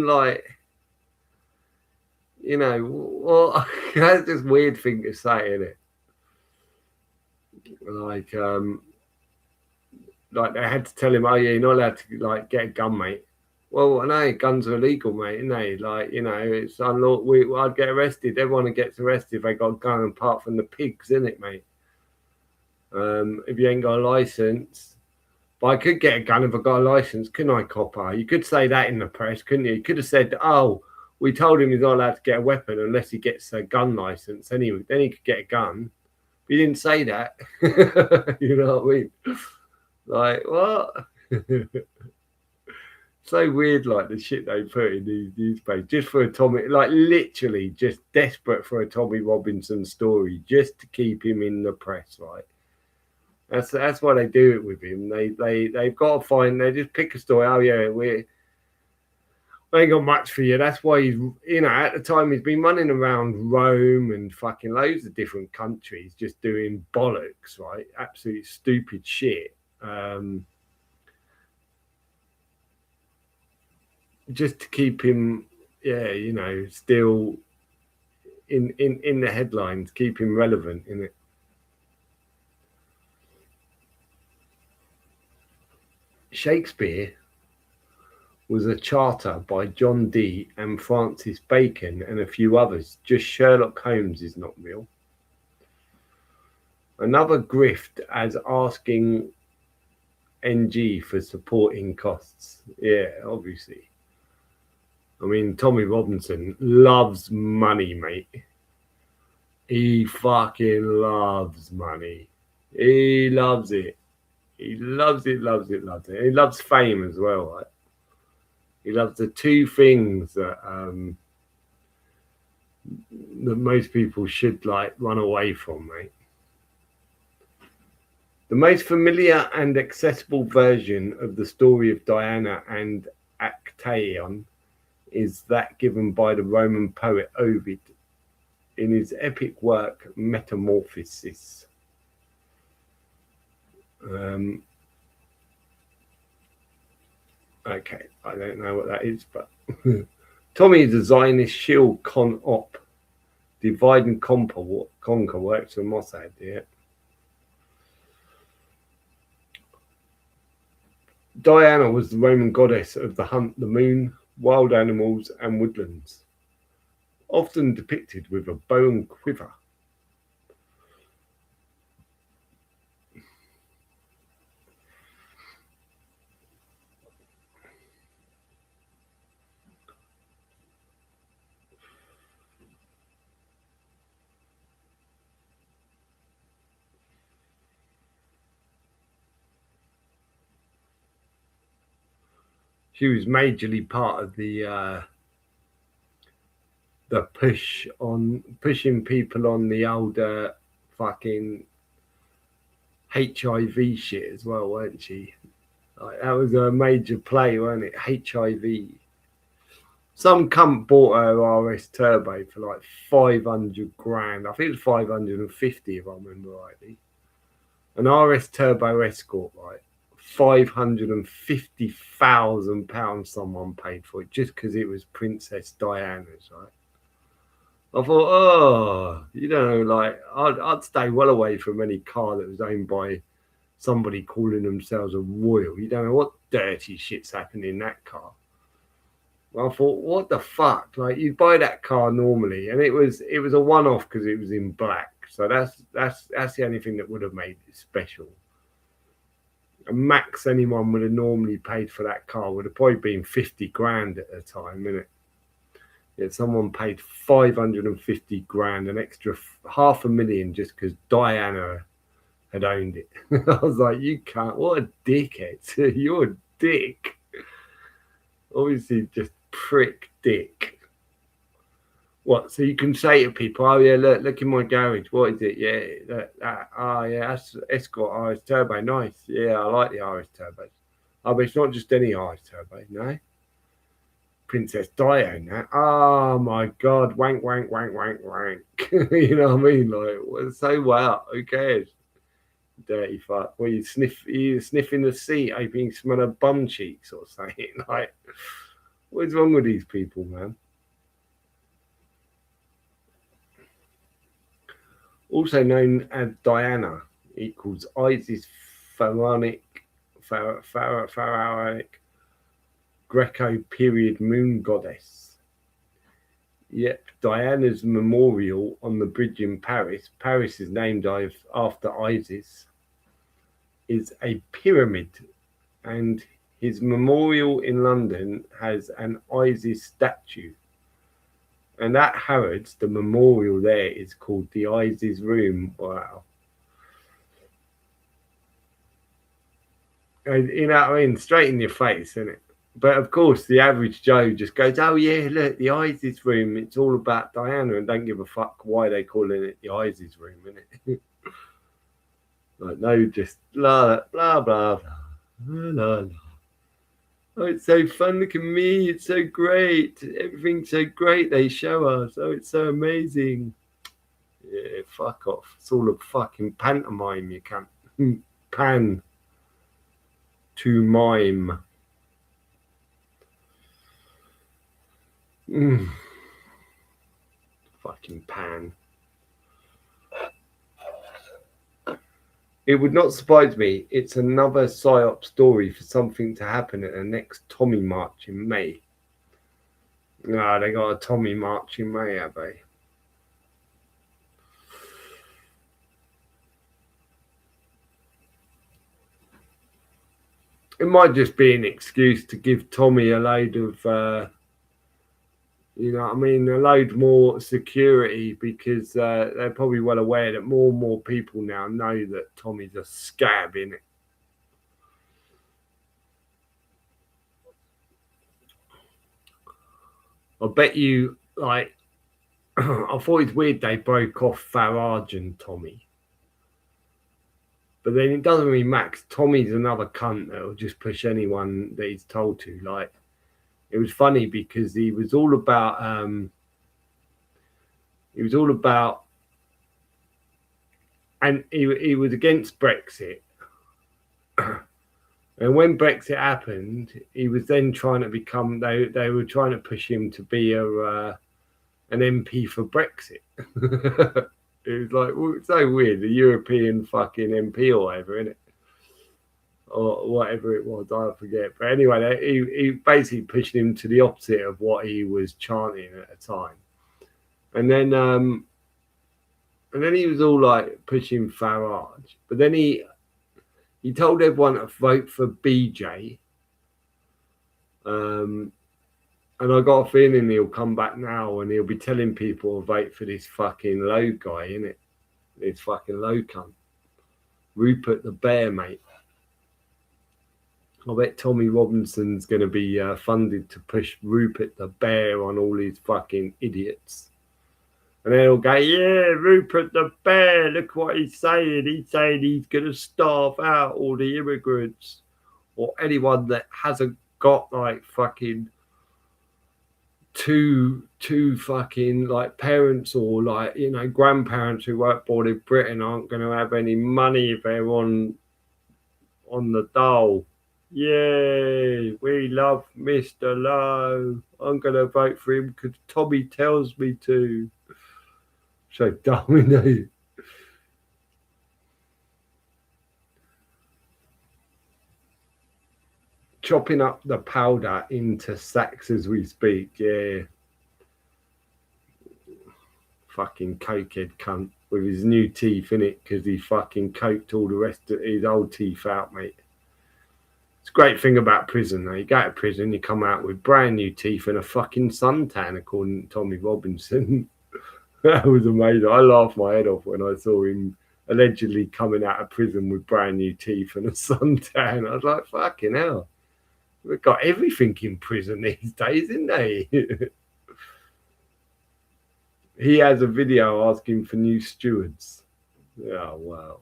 like, what? That's just a weird thing to say, isn't it? Like they had to tell him, oh yeah, you're not allowed to like get a gun, mate. Well, no, guns are illegal, mate, isn't they? Like, it's unlawful. I'd get arrested. Everyone gets arrested if they got a gun, apart from the pigs, isn't it, mate? If you ain't got a license. But I could get a gun if I got a license, couldn't I, copper? You could say that in the press, couldn't you? You could have said, oh, we told him he's not allowed to get a weapon unless he gets a gun license. Anyway, then he could get a gun. But you didn't say that. You know what I mean? Like, what? So weird, like the shit they put in these newspapers just for a Tommy, like literally just desperate for a Tommy Robinson story, just to keep him in the press, right? That's why they do it with him. They've got to find. They just pick a story. Oh yeah, we ain't got much for you. That's why he's, at the time he's been running around Rome and fucking loads of different countries, just doing bollocks, right? Absolute stupid shit. Just to keep him, still in the headlines, keep him relevant in it. Shakespeare was a charter by John Dee and Francis Bacon and a few others. Just Sherlock Holmes is not real. Another grift as asking NG for supporting costs. Yeah, obviously. I mean, Tommy Robinson loves money, mate. He fucking loves money. He loves it. He loves it, loves it, loves it. He loves fame as well, right? He loves the two things that that most people should like run away from, mate. The most familiar and accessible version of the story of Diana and Actaeon is that given by the Roman poet Ovid in his epic work Metamorphoses. Okay, I don't know what that is, but Tommy is a Zionist shield con op. Divide and conquer works for Mossad, yeah. Diana was the Roman goddess of the hunt, the moon, wild animals, and woodlands, often depicted with a bow and quiver. She was majorly part of the pushing people on the older fucking HIV shit as well, weren't she? Like, that was a major play, wasn't it? HIV. Some cunt bought her RS Turbo for like 500 grand. I think it was 550 if I remember rightly. An RS Turbo Escort, right? £550,000 someone paid for it just because it was Princess Diana's, right? I thought, oh, you know, like I'd stay well away from any car that was owned by somebody calling themselves a royal. You don't know what dirty shit's happened in that car. I thought, what the fuck? Like, you buy that car normally, and it was a one-off because it was in black. So that's the only thing that would have made it special. And max anyone would have normally paid for that car would have probably been 50 grand at the time, innit? Yeah, someone paid 550 grand, an extra $500,000 just because Diana had owned it. I was like, you can't, what a dickhead. You're a dick. Obviously, just prick dick. What? So you can say to people, oh yeah, look in my garage. What is it? Yeah, yeah, that's Escort RS Turbo. Nice. Yeah, I like the RS Turbos. Oh, but it's not just any RS Turbo, no. Princess Diana. Oh my god, wank, wank, wank, wank, wank. You know what I mean? Like, so wow, who cares? Dirty fuck. Well, you sniffing the seat, hoping you smell her bum cheeks or something. Like, what's wrong with these people, man? Also known as Diana, equals Isis pharaonic Greco period moon goddess. Yep, Diana's memorial on the bridge in Paris. Paris is named after Isis. Is a pyramid, and his memorial in London has an Isis statue. And at Harrods, the memorial there is called the Isis Room. Wow. And, you know what I mean? Straight in your face, isn't it? But of course, the average Joe just goes, oh yeah, look, the Isis Room, it's all about Diana, and don't give a fuck why they calling it the Isis Room, innit? Like, no, just blah, blah, blah, blah, blah, blah. Oh, it's so fun. Look at me. It's so great. Everything's so great. They show us. Oh, it's so amazing. Yeah, fuck off. It's all a fucking pantomime, you can't. Pan to mime. Fucking pan. It would not surprise me. It's another psyop story for something to happen at the next Tommy March in May. No, they got a Tommy March in May, have they? It might just be an excuse to give Tommy a load of, you know what I mean, a load more security, because they're probably well aware that more and more people now know that Tommy's a scab, innit? I bet you, like, I thought it's weird they broke off Farage and Tommy. But then it doesn't really matter. Tommy's another cunt that'll just push anyone that he's told to. Like, it was funny because he was all about and he was against Brexit. And when Brexit happened, he was then trying to become. They were trying to push him to be an MP for Brexit. It was like, well, it's so weird, the European fucking MP or whatever, isn't it? Or whatever it was, I forget. But anyway, he basically pushed him to the opposite of what he was chanting at the time. And then he was all like pushing Farage. But then he told everyone to vote for BJ. And I got a feeling he'll come back now and he'll be telling people to vote for this fucking low guy, innit? This fucking low cunt. Rupert the Bear, mate. I bet Tommy Robinson's going to be funded to push Rupert the Bear on all these fucking idiots. And then he'll go, yeah, Rupert the Bear, look what he's saying. He's saying he's going to starve out all the immigrants or anyone that hasn't got like fucking two fucking like parents or like, you know, grandparents who weren't born in Britain aren't going to have any money if they're on the dole. Yay, we love Mr. Lowe. I'm going to vote for him because Tommy tells me to. So dumb, isn't he? Chopping up the powder into sacks as we speak, yeah. Fucking cokehead cunt with his new teeth in it because he fucking coked all the rest of his old teeth out, mate. It's a great thing about prison, though. You go to prison, you come out with brand new teeth and a fucking suntan, according to Tommy Robinson. That was amazing. I laughed my head off when I saw him allegedly coming out of prison with brand new teeth and a suntan. I was like, fucking hell. We've got everything in prison these days, isn't they? He has a video asking for new stewards. Oh, wow.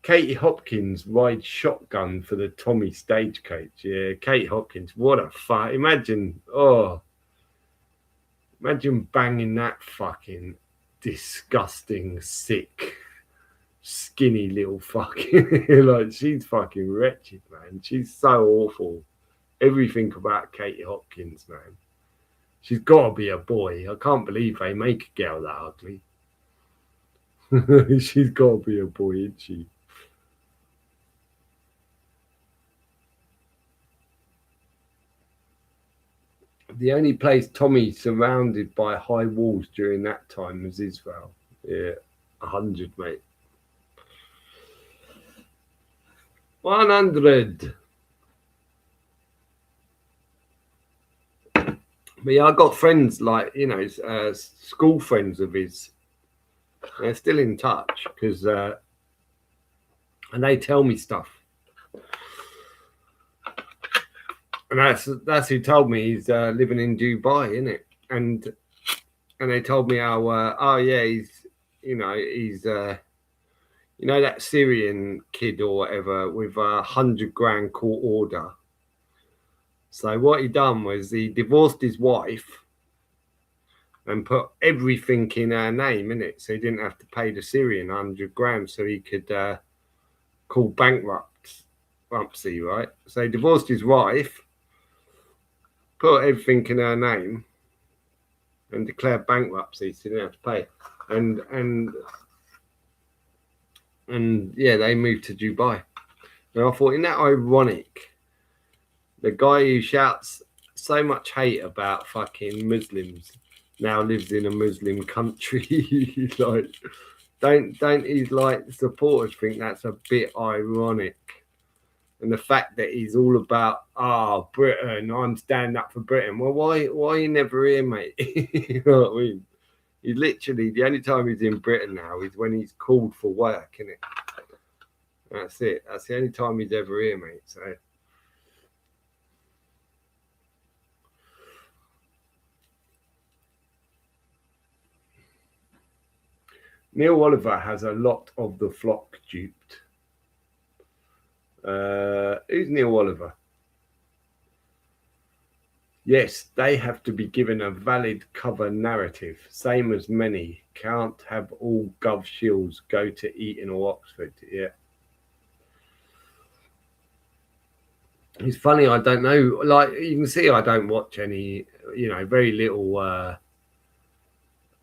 Katie Hopkins rides shotgun for the Tommy stagecoach. Yeah, Katie Hopkins, what a fuck. Imagine banging that fucking disgusting, sick, skinny little fucking like, she's fucking wretched, man. She's so awful. Everything about Katie Hopkins, man. She's got to be a boy. I can't believe they make a girl that ugly. She's got to be a boy, isn't she? The only place Tommy surrounded by high walls during that time was Israel. Yeah, 100, mate. 100. But yeah, I got friends like, you know, school friends of his. They're still in touch because, and they tell me stuff. And that's who told me he's living in Dubai, isn't it? And they told me how, oh yeah, he's you know that Syrian kid or whatever with a 100 grand court order. So what he done was he divorced his wife and put everything in her name, innit? So he didn't have to pay the Syrian 100 grand, so he could call bankruptcy, right? So he divorced his wife, put everything in her name, and declared bankruptcy, so he didn't have to pay. And yeah, they moved to Dubai. And I thought, isn't that ironic? The guy who shouts so much hate about fucking Muslims now lives in a Muslim country. Like, don't his like supporters think that's a bit ironic? And the fact that he's all about Britain, I'm standing up for Britain. Well, why are you never here, mate? You know what I mean? He's literally, the only time he's in Britain now is when he's called for work, isn't it? That's it. That's the only time he's ever here, mate. So Neil Oliver has a lot of the flock duped. Who's Neil Oliver? Yes, they have to be given a valid cover narrative, same as many. Can't have all Gov Shields go to Eton or Oxford. Yeah. It's funny, I don't know. Like, you can see I don't watch any, very little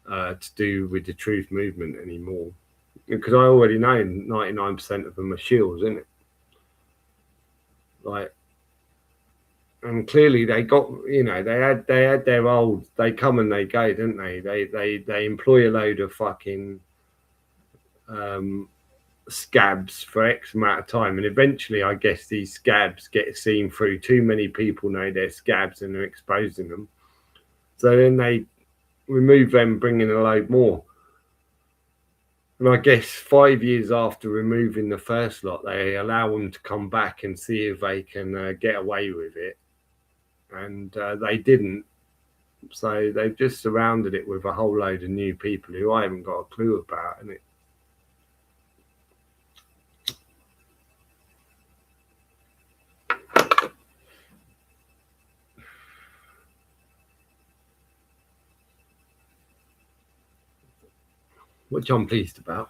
to do with the truth movement anymore. Because I already know 99% of them are shields, isn't it? Like, and clearly they got, they had their old, they come and they go, didn't they? They employ a load of fucking scabs for X amount of time, and eventually I guess these scabs get seen through. Too many people know they're scabs and they're exposing them, so then they remove them, bring in a load more. And I guess 5 years after removing the first lot, they allow them to come back and see if they can get away with it, and they didn't. So they've just surrounded it with a whole load of new people who I haven't got a clue about, and it. Which I'm pleased about.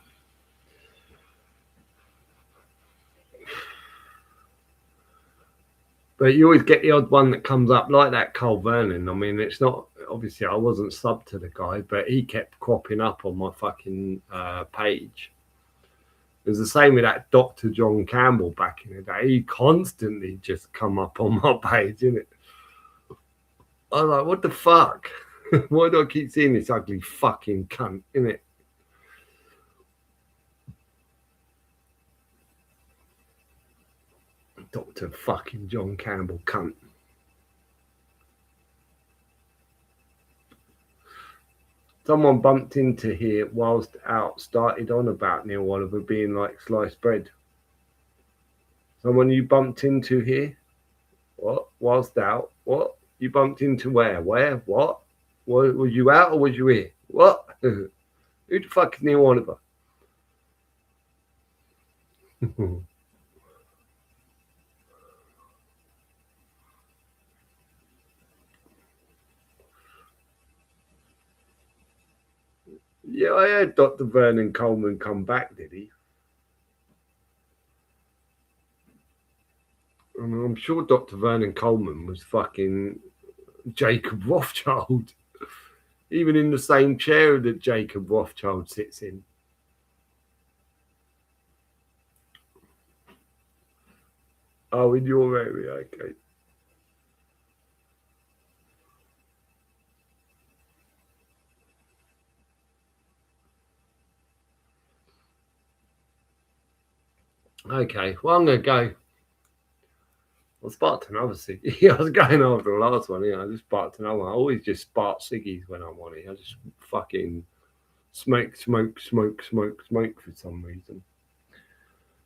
But you always get the odd one that comes up like that Carl Vernon. I mean, it's not, obviously I wasn't sub to the guy, but he kept cropping up on my fucking page. It was the same with that Dr. John Campbell back in the day. He constantly just come up on my page, innit? I was like, what the fuck? Why do I keep seeing this ugly fucking cunt, innit? Dr. fucking John Campbell cunt. Someone bumped into here whilst out, started on about Neil Oliver being like sliced bread. Someone you bumped into here? What? Whilst out? What? You bumped into where? Where? What? Was you out or was you here? What? Who the fuck is Neil Oliver? Yeah, I heard Dr. Vernon Coleman come back, did he? I mean, I'm sure Dr. Vernon Coleman was fucking Jacob Rothschild, even in the same chair that Jacob Rothschild sits in. Oh, in your area, okay. Okay, well, I'm going to go. I sparked another cig. Yeah, I was going after the last one. I just sparked another one. I always just spark ciggies when I'm on it. I just fucking smoke for some reason.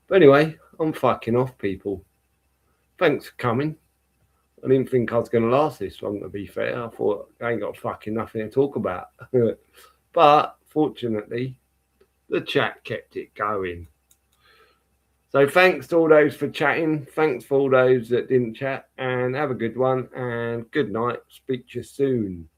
But anyway, I'm fucking off, people. Thanks for coming. I didn't think I was going to last this long, to be fair. I thought I ain't got fucking nothing to talk about. But fortunately, the chat kept it going. So thanks to all those for chatting. Thanks for all those that didn't chat. And have a good one. And good night. Speak to you soon.